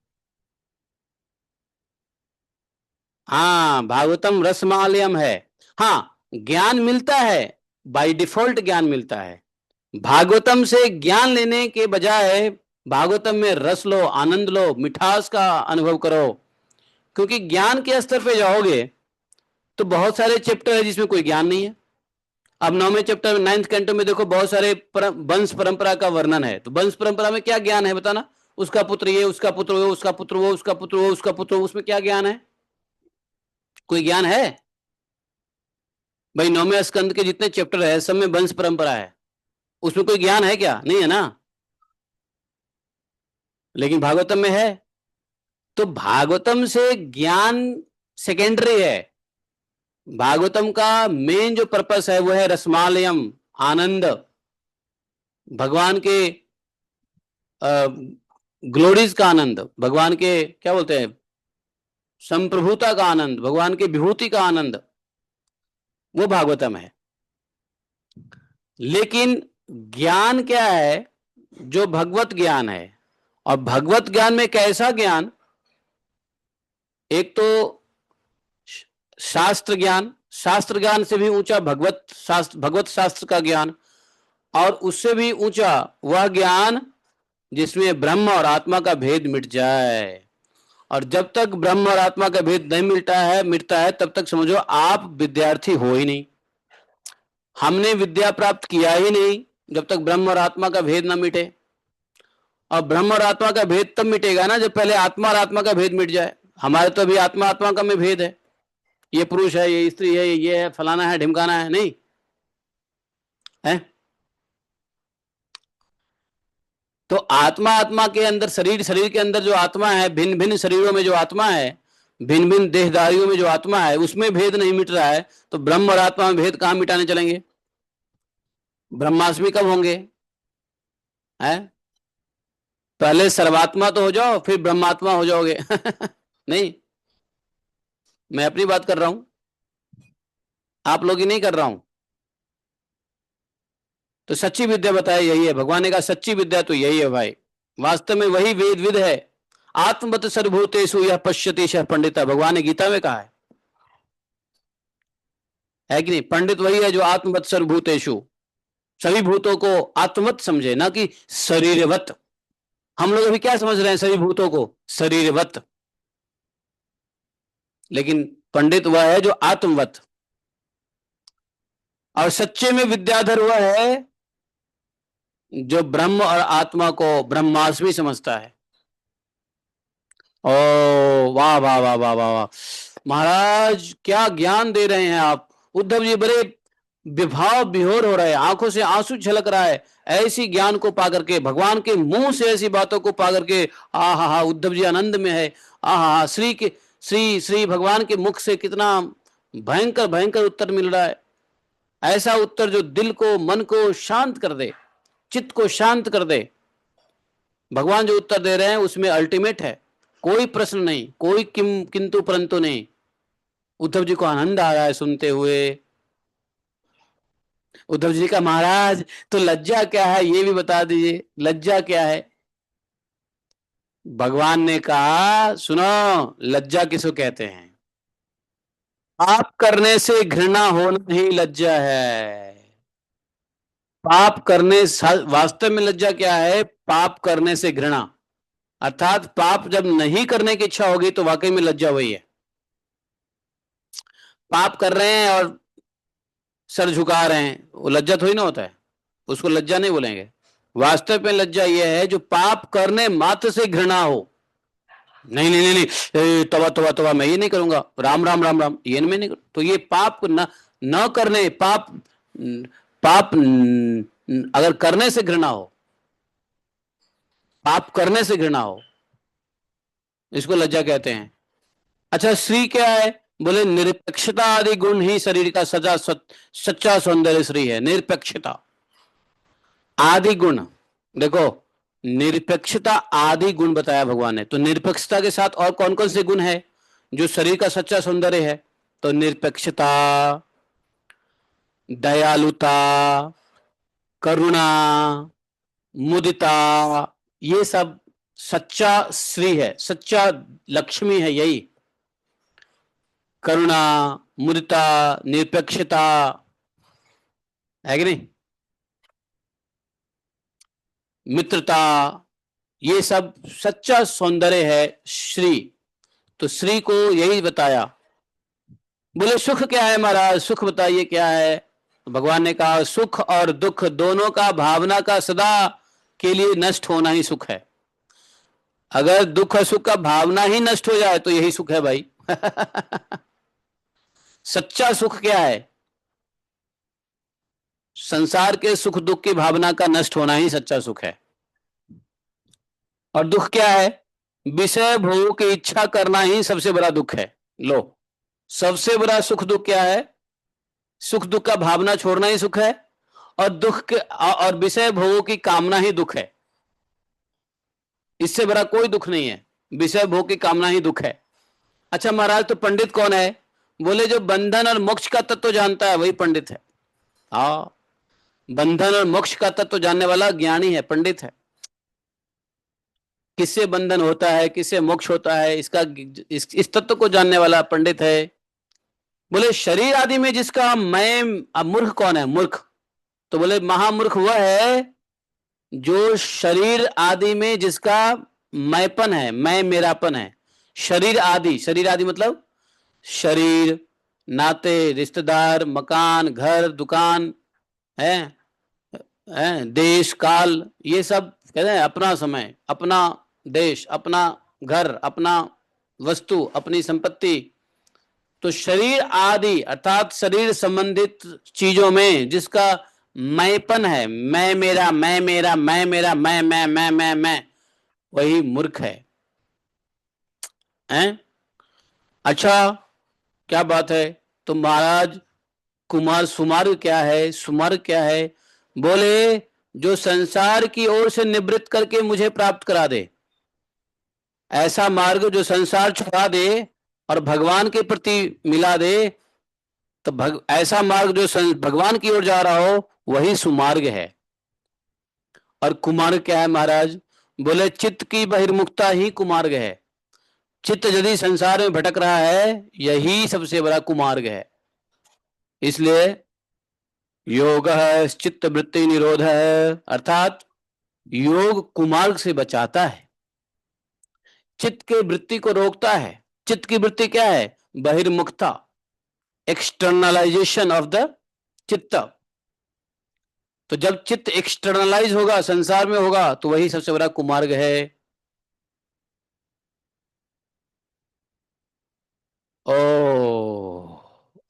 हाँ, भागवतम रसमालयम है। हाँ, ज्ञान मिलता है, बाय डिफॉल्ट ज्ञान मिलता है। भागवतम से ज्ञान लेने के बजाय भागवतम में रस लो, आनंद लो, मिठास का अनुभव करो। क्योंकि ज्ञान के स्तर पे जाओगे तो बहुत सारे चैप्टर है जिसमें कोई ज्ञान नहीं है। अब 9वें चैप्टर में 9th कैंटो में देखो, बहुत सारे वंश परंपरा का वर्णन है। तो वंश परंपरा में क्या ज्ञान है बताना? उसका पुत्र ये, उसका पुत्र वो, उसका पुत्र वो, उसका पुत्र वो, उसका पुत्र वो, उसमें क्या ज्ञान है? कोई ज्ञान है भाई? 9वें स्कंद के जितने चैप्टर है सब में वंश परंपरा है, उसमें कोई ज्ञान है क्या? नहीं है ना। लेकिन भागवतम में है। तो भागवतम से ज्ञान सेकेंडरी है। भागवतम का मेन जो पर्पस है वो है रसमालयम, आनंद, भगवान के ग्लोरीज का आनंद, भगवान के क्या बोलते हैं, संप्रभुता का आनंद, भगवान के विभूति का आनंद, वो भागवतम है। लेकिन ज्ञान क्या है? जो भगवत ज्ञान है। और भगवत ज्ञान में कैसा ज्ञान? एक तो शास्त्र ज्ञान, शास्त्र ज्ञान से भी ऊंचा भगवत शास्त्र का ज्ञान, और उससे भी ऊंचा वह ज्ञान जिसमें ब्रह्म और आत्मा का भेद मिट जाए। और जब तक ब्रह्म और आत्मा का भेद नहीं मिटता है तब तक समझो आप विद्यार्थी हो ही नहीं। हमने विद्या प्राप्त किया ही नहीं जब तक ब्रह्म और आत्मा का भेद ना मिटे। और ब्रह्म और आत्मा का भेद तब मिटेगा ना जब पहले आत्मा और आत्मा का भेद मिट जाए। हमारे तो अभी आत्मा आत्मा का में भेद है, ये पुरुष है, ये स्त्री है, ये है, फलाना है, ढिमकाना है, नहीं है। तो आत्मा आत्मा के अंदर, शरीर शरीर के अंदर जो आत्मा है, भिन्न भिन्न शरीरों में जो आत्मा है, भिन्न भिन्न देहधारियों में जो आत्मा है, उसमें भेद नहीं मिट रहा है। तो ब्रह्म और आत्मा में भेद कहां मिटाने चलेंगे? ब्रह्मास्मि कब होंगे? है, पहले सर्वात्मा तो हो जाओ फिर ब्रह्मात्मा हो जाओगे। नहीं, मैं अपनी बात कर रहा हूं, आप लोग ही नहीं कर रहा हूं। तो सच्ची विद्या बताए यही है, भगवान ने कहा सच्ची विद्या तो यही है भाई। वास्तव में वही वेद विद है। आत्मवत सर्वभूतेषु यह पश्यति सः पंडित, भगवान ने गीता में कहा है कि नहीं? पंडित वही है जो आत्मवत सर्वभूतेषु, सभी भूतों को आत्मवत समझे, ना कि शरीरवत। हम लोग अभी क्या समझ रहे हैं सभी भूतों को? शरीरवत। लेकिन पंडित वह है जो आत्मवत। और सच्चे में विद्याधर वह है जो ब्रह्म और आत्मा को ब्रह्मास्मि समझता है। ओ वाह वाह वाह वाह वाह वाह, महाराज क्या ज्ञान दे रहे हैं आप। उद्धव जी बड़े विभाव विहोर हो रहे हैं, आंखों से आंसू झलक रहा है ऐसी ज्ञान को पा करके, भगवान के मुंह से ऐसी बातों को पा करके। आ हा हा, उद्धव जी आनंद में है। आ हा हा, श्री श्री भगवान के मुख से कितना भयंकर भयंकर उत्तर मिल रहा है। ऐसा उत्तर जो दिल को, मन को शांत कर दे, चित्त को शांत कर दे। भगवान जो उत्तर दे रहे हैं उसमें अल्टीमेट है, कोई प्रश्न नहीं, कोई किंतु परंतु नहीं। उद्धव जी को आनंद आ रहा है सुनते हुए। उद्धव जी का महाराज तो लज्जा क्या है ये भी बता दीजिए, लज्जा क्या है? भगवान ने कहा सुनो, लज्जा किसको कहते हैं? पाप करने से घृणा होना ही लज्जा है। पाप करने, वास्तव में लज्जा क्या है? पाप करने से घृणा, अर्थात पाप जब नहीं करने की इच्छा होगी तो वाकई में लज्जा वही है। पाप कर रहे हैं और सर झुका रहे हैं, वो लज्जा थोड़ी ना होता है, उसको लज्जा नहीं बोलेंगे। वास्तव में लज्जा यह है जो पाप करने मात्र से घृणा हो। नहीं नहीं नहीं नहीं, तवा तवा तवा, मैं ये नहीं करूंगा, राम राम राम राम, ये मैं नहीं तो ये पाप न करने, पाप पाप अगर करने से घृणा हो, पाप करने से घृणा हो, इसको लज्जा कहते हैं। अच्छा, श्री क्या है? बोले निरपेक्षता आदि गुण ही शरीर का सच्चा सौंदर्य श्री है। निरपेक्षता आदि गुण, देखो निरपेक्षता आदि गुण बताया भगवान ने। तो निरपेक्षता के साथ और कौन कौन से गुण है जो शरीर का सच्चा सौंदर्य है? तो निरपेक्षता, दयालुता, करुणा, मुदिता, ये सब सच्चा श्री है, सच्चा लक्ष्मी है यही। करुणा, मुदिता, निरपेक्षता, है कि नहीं, मित्रता, ये सब सच्चा सौंदर्य है श्री। तो श्री को यही बताया। बोले सुख क्या है महाराज, सुख बताइए क्या है। तो भगवान ने कहा सुख और दुख दोनों का भावना का सदा के लिए नष्ट होना ही सुख है। अगर दुख और सुख का भावना ही नष्ट हो जाए तो यही सुख है भाई। सच्चा सुख क्या है, संसार के सुख दुख की भावना का नष्ट होना ही सच्चा सुख है। और दुख क्या है, विषय भोग की इच्छा करना ही सबसे बड़ा दुख है। लो, सबसे बड़ा सुख दुख क्या है, सुख दुख का भावना छोड़ना ही सुख है, और दुख के और विषय भोगों की कामना ही दुख है। इससे बड़ा कोई दुख नहीं है, विषय भोग की कामना ही दुख है। अच्छा महाराज, तो पंडित कौन है। बोले जो बंधन और मोक्ष का तत्व जानता है वही पंडित है। हाँ, बंधन और मोक्ष का तत्व जानने वाला ज्ञानी है, पंडित है। किससे बंधन होता है, किससे मोक्ष होता है, इसका इस तत्व को जानने वाला पंडित है। बोले शरीर आदि में जिसका मैं, अब मूर्ख कौन है, मूर्ख। तो बोले महामूर्ख वह है जो शरीर आदि में जिसका मैंपन है, मैं मेरापन है। शरीर आदि, शरीर आदि मतलब शरीर, नाते, रिश्तेदार, मकान, घर, दुकान है, देश काल, ये सब कहते हैं अपना समय, अपना देश, अपना घर, अपना वस्तु, अपनी संपत्ति। तो शरीर आदि अर्थात शरीर संबंधित चीजों में जिसका मैंपन है, मैं मेरा, मैं मेरा, मैं मेरा, मैं, वही मूर्ख है। हैं? अच्छा, क्या बात है। तो महाराज कुमार सुमार्ग क्या है, सुमार्ग क्या है। बोले जो संसार की ओर से निवृत्त करके मुझे प्राप्त करा दे, ऐसा मार्ग जो संसार छुड़ा दे और भगवान के प्रति मिला दे, तो ऐसा मार्ग जो भगवान की ओर जा रहा हो वही सुमार्ग है। और कुमार्ग क्या है महाराज। बोले चित्त की बहिर्मुखता ही कुमार्ग है। चित्त यदि संसार में भटक रहा है यही सबसे बड़ा कुमार्ग है। इसलिए योग चित्त वृत्ति निरोध है, अर्थात योग कुमार्ग से बचाता है, चित्त के वृत्ति को रोकता है। चित्त की वृत्ति क्या है, बहिर्मुखता, एक्सटर्नलाइजेशन ऑफ द चित्त। तो जब चित्त एक्सटर्नलाइज होगा, संसार में होगा, तो वही सबसे बड़ा कुमार्ग है। ओ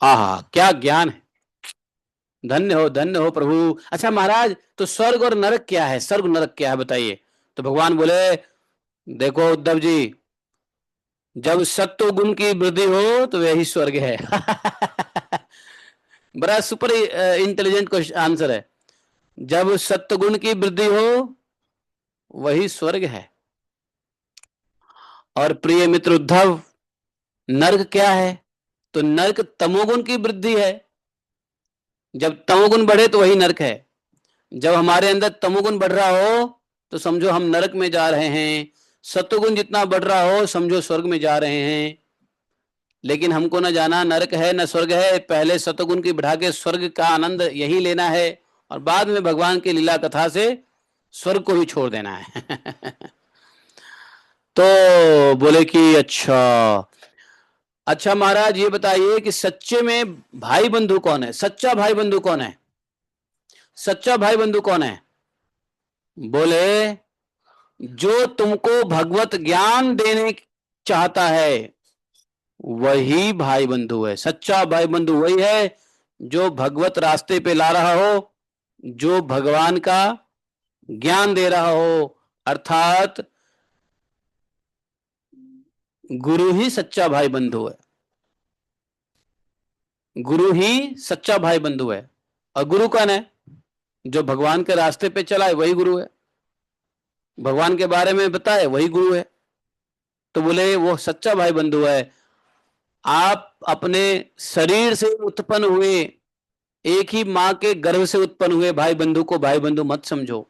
आहा, क्या ज्ञान है, धन्य हो प्रभु। अच्छा महाराज, तो स्वर्ग और नरक क्या है, स्वर्ग नरक क्या है बताइए। तो भगवान बोले देखो उद्धव जी, जब सत्व गुण की वृद्धि हो तो यही स्वर्ग है। बड़ा सुपर इंटेलिजेंट क्वेश्चन आंसर है। जब सत्व गुण की वृद्धि हो वही स्वर्ग है। और प्रिय मित्र उद्धव, नर्क क्या है। तो नर्क तमोगुण की वृद्धि है। जब तमोगुण बढ़े तो वही नर्क है। जब हमारे अंदर तमोगुण बढ़ रहा हो तो समझो हम नरक में जा रहे हैं, सत्वगुण जितना बढ़ रहा हो समझो स्वर्ग में जा रहे हैं। लेकिन हमको न जाना नरक है न स्वर्ग है, पहले सत्वगुण की बढ़ा के स्वर्ग का आनंद यही लेना है और बाद में भगवान की लीला कथा से स्वर्ग को भी छोड़ देना है। तो बोले कि अच्छा महाराज ये बताइए कि सच्चे में भाई बंधु कौन है, सच्चा भाई बंधु कौन है, सच्चा भाई बंधु कौन है। बोले जो तुमको भगवत ज्ञान देने चाहता है वही भाई बंधु है। सच्चा भाई बंधु वही है जो भगवत रास्ते पे ला रहा हो, जो भगवान का ज्ञान दे रहा हो, अर्थात गुरु ही सच्चा भाई बंधु है। गुरु ही सच्चा भाई बंधु है। और गुरु कौन है, जो भगवान के रास्ते पे चला है वही गुरु है, भगवान के बारे में बताए वही गुरु है। तो बोले वो सच्चा भाई बंधु है। आप अपने शरीर से उत्पन्न हुए, एक ही मां के गर्भ से उत्पन्न हुए भाई बंधु को भाई बंधु मत समझो।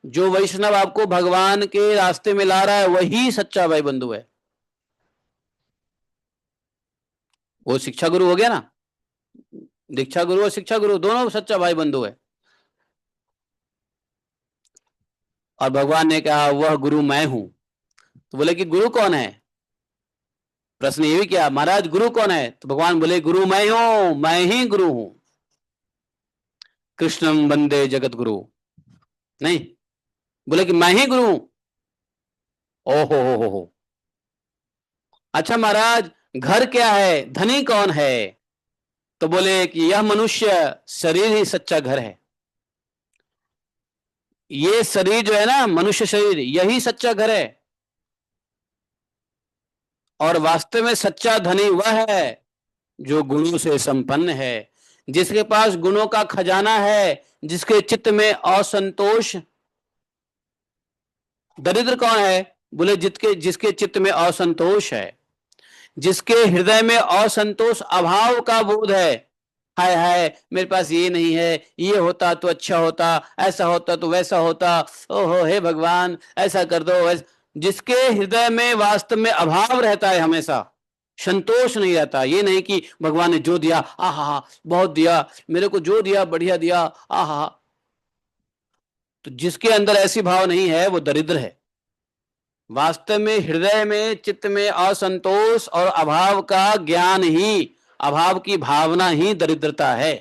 जो वैष्णव आपको भगवान के रास्ते में ला रहा है वही सच्चा भाई बंधु है। वो शिक्षा गुरु हो गया ना, दीक्षा गुरु और शिक्षा गुरु दोनों सच्चा भाई बंधु है। और भगवान ने कहा वह गुरु मैं हूं। तो बोले कि गुरु कौन है? प्रश्न ये भी किया, महाराज गुरु कौन है? तो भगवान बोले गुरु मैं हूं, मैं ही गुरु हूं। कृष्णम वंदे जगत गुरु। नहीं, बोले कि मैं ही गुरु हूं। ओहो हो। अच्छा महाराज घर क्या है, धनी कौन है? तो बोले कि यह मनुष्य शरीर ही सच्चा घर है। ये शरीर जो है ना, मनुष्य शरीर, यही सच्चा घर है। और वास्तव में सच्चा धनी वह है जो गुणों से संपन्न है, जिसके पास गुणों का खजाना है, जिसके चित्त में असंतोष। दरिद्र कौन है? बोले जिसके चित्त में असंतोष है, जिसके हृदय में असंतोष, अभाव का बोध है। हाय हाय मेरे पास ये नहीं है, ये होता तो अच्छा होता, ऐसा होता तो वैसा होता, ओहो हे भगवान ऐसा कर दो वैसा। जिसके हृदय में वास्तव में अभाव रहता है, हमेशा संतोष नहीं रहता। ये नहीं कि भगवान ने जो दिया आहा बहुत दिया, मेरे को जो दिया बढ़िया दिया आहा। तो जिसके अंदर ऐसी भाव नहीं है वो दरिद्र है। वास्तव में हृदय में चित्त में असंतोष और अभाव का ज्ञान ही, अभाव की भावना ही दरिद्रता है।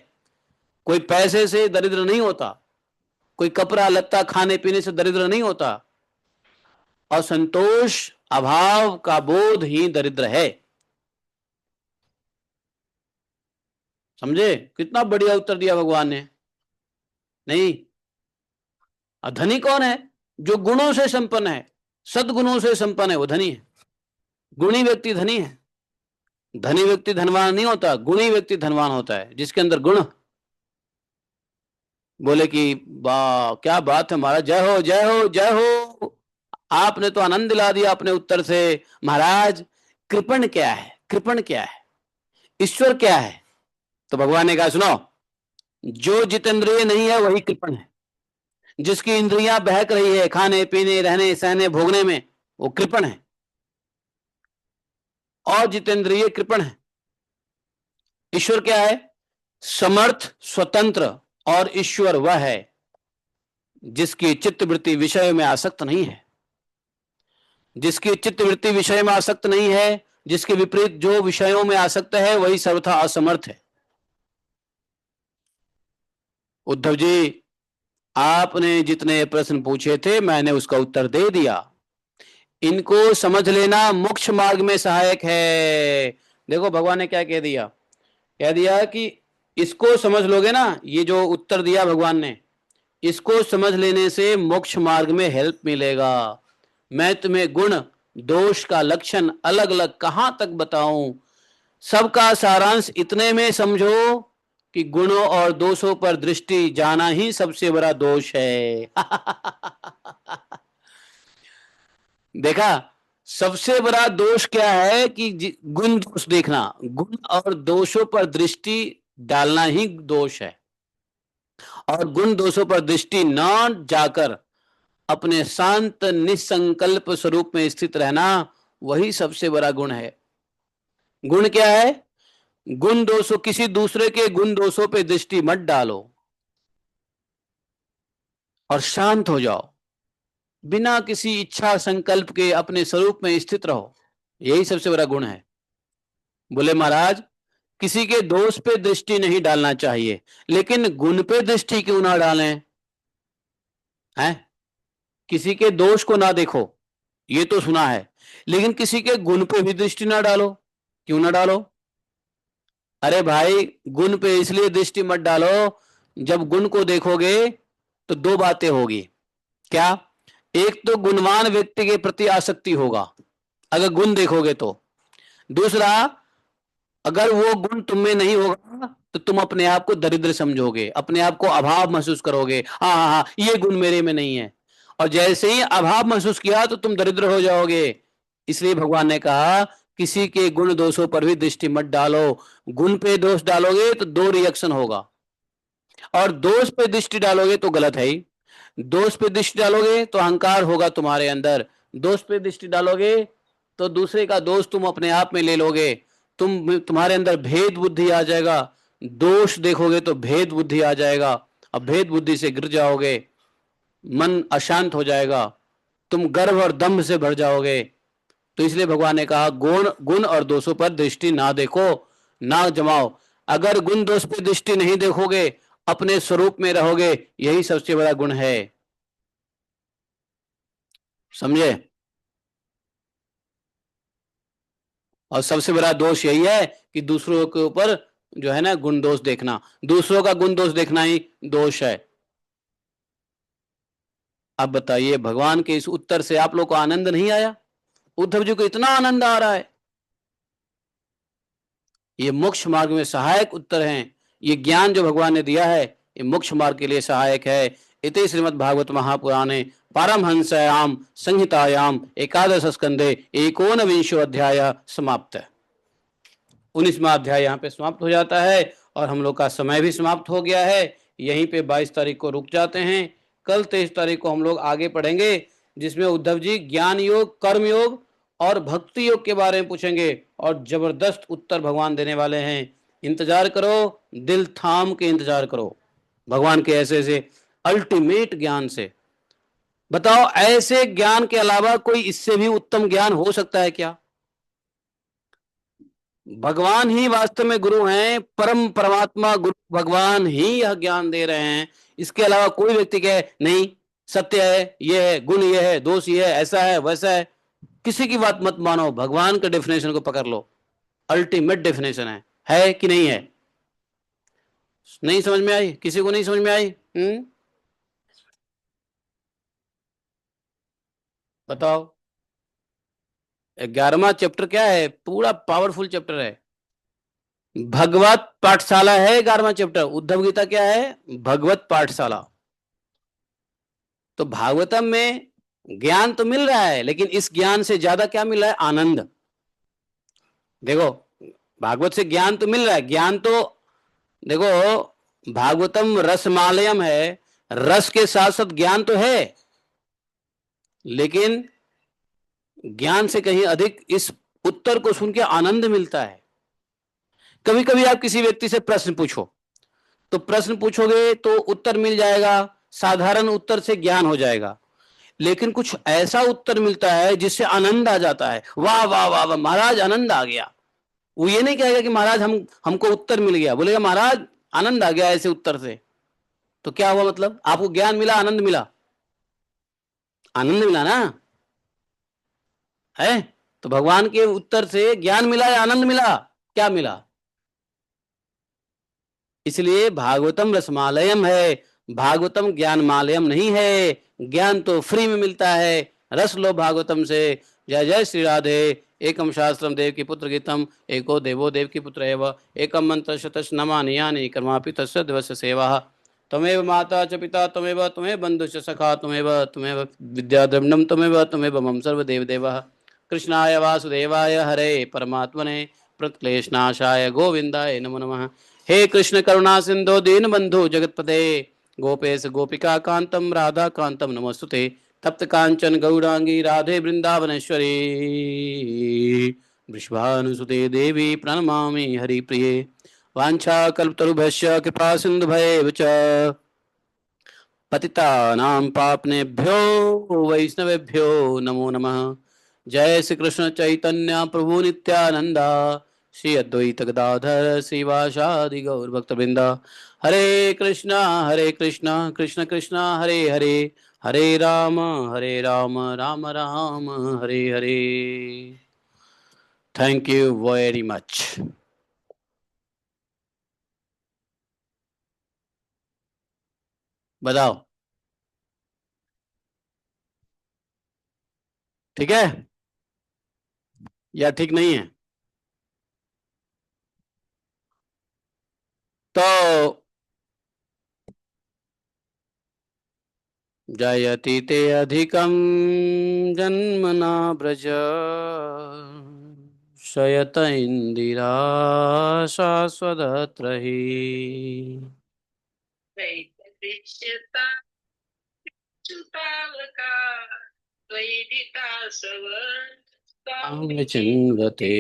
कोई पैसे से दरिद्र नहीं होता, कोई कपड़ा लत्ता खाने पीने से दरिद्र नहीं होता। असंतोष अभाव का बोध ही दरिद्र है। समझे? कितना बढ़िया उत्तर दिया भगवान ने। नहीं, धनी कौन है? जो गुणों से संपन्न है, सद्गुणों से संपन्न है, वो धनी है। गुणी व्यक्ति धनी है। धनी व्यक्ति धनवान नहीं होता, गुणी व्यक्ति धनवान होता है, जिसके अंदर गुण। बोले कि वाह क्या बात है महाराज, जय हो जय हो जय हो। आपने तो आनंद दिला दिया अपने उत्तर से। महाराज कृपण क्या है? कृपण क्या है? ईश्वर क्या है? तो भगवान ने कहा सुनो, जो जितेंद्रिय नहीं है वही कृपण है। जिसकी इंद्रियां बहक रही है खाने पीने रहने सहने भोगने में, वो कृपण है। और जितेंद्रिय कृपण है। ईश्वर क्या है? समर्थ स्वतंत्र। और ईश्वर वह है जिसकी चित्तवृत्ति विषय में आसक्त नहीं है। जिसकी चित्तवृत्ति विषय में आसक्त नहीं है, जिसके विपरीत जो विषयों में आसक्त है, वही सर्वथा असमर्थ है। उद्धव जी, आपने जितने प्रश्न पूछे थे मैंने उसका उत्तर दे दिया। इनको समझ लेना मोक्ष मार्ग में सहायक है। देखो भगवान ने क्या कह दिया, कह दिया कि इसको समझ लोगे ना, ये जो उत्तर दिया भगवान ने, इसको समझ लेने से मोक्ष मार्ग में हेल्प मिलेगा। मैं तुम्हें गुण दोष का लक्षण अलग अलग कहां तक बताऊं, सबका सारांश इतने में समझो कि गुणों और दोषों पर दृष्टि जाना ही सबसे बड़ा दोष है। देखा, सबसे बड़ा दोष क्या है कि गुण दोष देखना, गुण और दोषों पर दृष्टि डालना ही दोष है। और गुण दोषों पर दृष्टि न जाकर अपने शांत निसंकल्प स्वरूप में स्थित रहना, वही सबसे बड़ा गुण है। गुण क्या है? गुण दोषों, किसी दूसरे के गुण दोषों पे दृष्टि मत डालो और शांत हो जाओ। बिना किसी इच्छा संकल्प के अपने स्वरूप में स्थित रहो, यही सबसे बड़ा गुण है। बोले महाराज किसी के दोष पे दृष्टि नहीं डालना चाहिए, लेकिन गुण पे दृष्टि क्यों ना डालें? हैं? किसी के दोष को ना देखो, ये तो सुना है, लेकिन किसी के गुण पे भी दृष्टि ना डालो। क्यों ना डालो? अरे भाई गुण पे इसलिए दृष्टि मत डालो, जब गुण को देखोगे तो दो बातें होगी। क्या? एक तो गुणवान व्यक्ति के प्रति आसक्ति होगा अगर गुण देखोगे तो। दूसरा, अगर वो गुण तुम में नहीं होगा तो तुम अपने आप को दरिद्र समझोगे, अपने आप को अभाव महसूस करोगे। हाँ हाँ हाँ, ये गुण मेरे में नहीं है। और जैसे ही अभाव महसूस किया तो तुम दरिद्र हो जाओगे। इसलिए भगवान ने कहा किसी के गुण दोषों पर भी दृष्टि मत डालो। गुण पे दोष डालोगे तो दो रिएक्शन होगा, और दोष पे दृष्टि डालोगे तो गलत है ही। दोष पे दृष्टि डालोगे तो अहंकार होगा तुम्हारे अंदर, दोष पे दृष्टि डालोगे तो दूसरे का दोष तुम अपने आप में ले लोगे, तुम्हारे अंदर भेद बुद्धि आ जाएगा। दोष देखोगे तो भेद बुद्धि आ जाएगा, अब भेद बुद्धि से गिर जाओगे, मन अशांत हो जाएगा, तुम गर्व और दम्भ से भर जाओगे। तो इसलिए भगवान ने कहा गुण गुण और दोषों पर दृष्टि ना देखो, ना जमाओ। अगर गुण दोष पर दृष्टि नहीं देखोगे, अपने स्वरूप में रहोगे, यही सबसे बड़ा गुण है। समझे? और सबसे बड़ा दोष यही है कि दूसरों के ऊपर जो है ना गुण दोष देखना, दूसरों का गुण दोष देखना ही दोष है। अब बताइए, भगवान के इस उत्तर से आप लोग को आनंद नहीं आया? उद्धव जी को इतना आनंद आ रहा है। ये मोक्ष मार्ग में सहायक उत्तर हैं। ये ज्ञान जो भगवान ने दिया है, ये मोक्ष मार्ग के लिए सहायक है। इति श्रीमद् भागवत महापुराणे पारमहंस्याम संहितायाम एकादश स्कंधे एकोनविंशो अध्याय समाप्त। 19वां अध्याय यहाँ पे समाप्त हो जाता है, और हम लोग का समय भी समाप्त हो गया है। यहीं पे 22 तारीख को रुक जाते हैं। कल 23 तारीख को हम लोग आगे पढ़ेंगे, जिसमें उद्धव जी ज्ञान योग, कर्म योग और भक्ति योग के बारे में पूछेंगे, और जबरदस्त उत्तर भगवान देने वाले हैं। इंतजार करो, दिल थाम के इंतजार करो भगवान के ऐसे ऐसे अल्टीमेट ज्ञान से। बताओ, ऐसे ज्ञान के अलावा कोई इससे भी उत्तम ज्ञान हो सकता है क्या? भगवान ही वास्तव में गुरु हैं, परम परमात्मा गुरु भगवान ही यह ज्ञान दे रहे हैं। इसके अलावा कोई व्यक्ति कहे नहीं सत्य है, ये है, गुण ये है, दोष ये है, ऐसा है, वैसा है, किसी की बात मत मानो, भगवान के डेफिनेशन को पकड़ लो। अल्टीमेट डेफिनेशन है कि नहीं है? नहीं समझ में आई? किसी को नहीं समझ में आई? बताओ। 11वां चैप्टर क्या है? पूरा पावरफुल चैप्टर है। भगवत पाठशाला है 11वां चैप्टर। उद्धव गीता क्या है? भगवत पाठशाला। तो भागवतम में ज्ञान तो मिल रहा है, लेकिन इस ज्ञान से ज्यादा क्या मिल रहा है? आनंद। देखो, भागवत से ज्ञान तो मिल रहा है, ज्ञान तो देखो, भागवतम रसमालयम है, रस के साथ साथ ज्ञान तो है, लेकिन ज्ञान से कहीं अधिक इस उत्तर को सुन के आनंद मिलता है। कभी कभी आप किसी व्यक्ति से प्रश्न पूछो, तो प्रश्न पूछोगे तो उत्तर मिल जाएगा, साधारण उत्तर से ज्ञान हो जाएगा, लेकिन कुछ ऐसा उत्तर मिलता है जिससे आनंद आ जाता है। वाह वाह वाह वाह महाराज, आनंद आ गया। वो ये नहीं कहेगा कि महाराज हमको उत्तर मिल गया, बोलेगा महाराज आनंद आ गया ऐसे उत्तर से। तो क्या हुआ? मतलब आपको ज्ञान मिला, आनंद मिला? आनंद मिला ना? है? तो भगवान के उत्तर से ज्ञान मिला या आनंद मिला? क्या मिला? इसलिए भागवतम रसमालयम है, भागवतम ज्ञान मालयम नहीं है। ज्ञान तो फ्री में मिलता है, रस लो भागवतम से। जय जय श्री राधे। एकम शास्त्रम देव की पुत्र गीतम, एको देवो देव की पुत्र एव, एकम मंत्र शतश नमानि यानि कर्मापि तस्य दिवस्य सेवा। तमेव माता च पिता तमेव, तमेव बंधु च सखा तमेव, तमेव विद्याद्रविणम तमेव, तमेव मम सर्वदेव देवः। कृष्णाय वासुदेवाय हरे परमात्मने प्रक्लेशनाशाय गोविंदाय नमो नमः। हे कृष्ण करुणा सिंधु दीन बंधु जगतपते, गोपेश गोपिका कांतम राधा कांतम नमोस्तुते। तप्त कांचन गौरांगी राधे वृंदावनेश्वरी, वृषभानुसुते देवी प्रणमामि हरिप्रिये। वाञ्छा कल्पतरुभ्यश्च कृपा सिन्धुभ्येव च, पतितानां पापनेभ्यो वैष्णवेभ्यो नमो नमः। जय श्री कृष्ण चैतन्य प्रभु नित्यानंदा, श्री अद्वैत गदाधर श्रीवासादि गौर भक्तवृंद। Hare Krishna Krishna Krishna Hare Hare, Hare Ram Ram Ram Hare Hare. Thank you very much. बताओ, ठीक है या ठीक नहीं है? तो जयति ते अधिकं जन्मना ब्रज, शयत इंदिरा शाश्वतत्र हि चिन्वते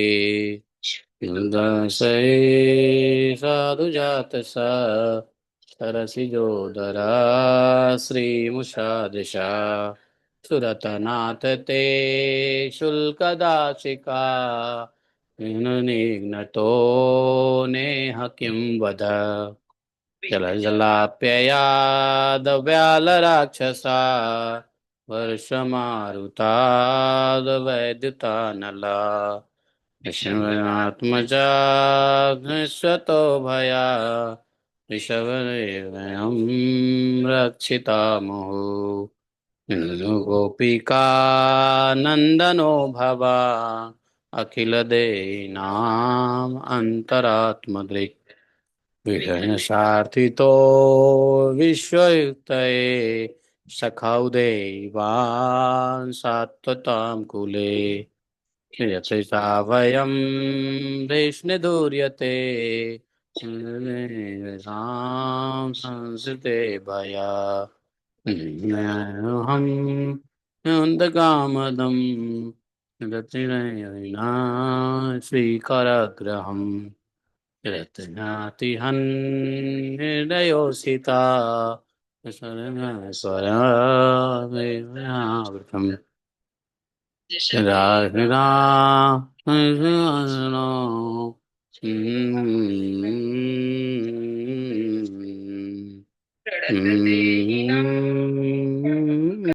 दासये साधु जात सा सरसि जोदरा श्रीमुषादिशा सुरतनाथ ते शुल्कदाशिका निघ्नतो नेह किं वद जलजलाप्ययादव्यालराक्षसा वर्षमारुतादवैद्युतानला विष्णुनात्मजा घ्नस्वतो भया ऋषभरेवयं रक्षितामहो गोपिका नन्दनो भवा अखिलदेनाम् अन्तरात्मदृक् विघ्नसार्थितो विश्वयुक्तये सखौ देवान् सात्वतां कुले यथा वयं विष्णुदूर्यते संस्कृते भया हम कामदं गतिरयिना श्रीकरग्रहम् रत्नातिहन्निर्दयोषिता स्वरामेवृतम् राधा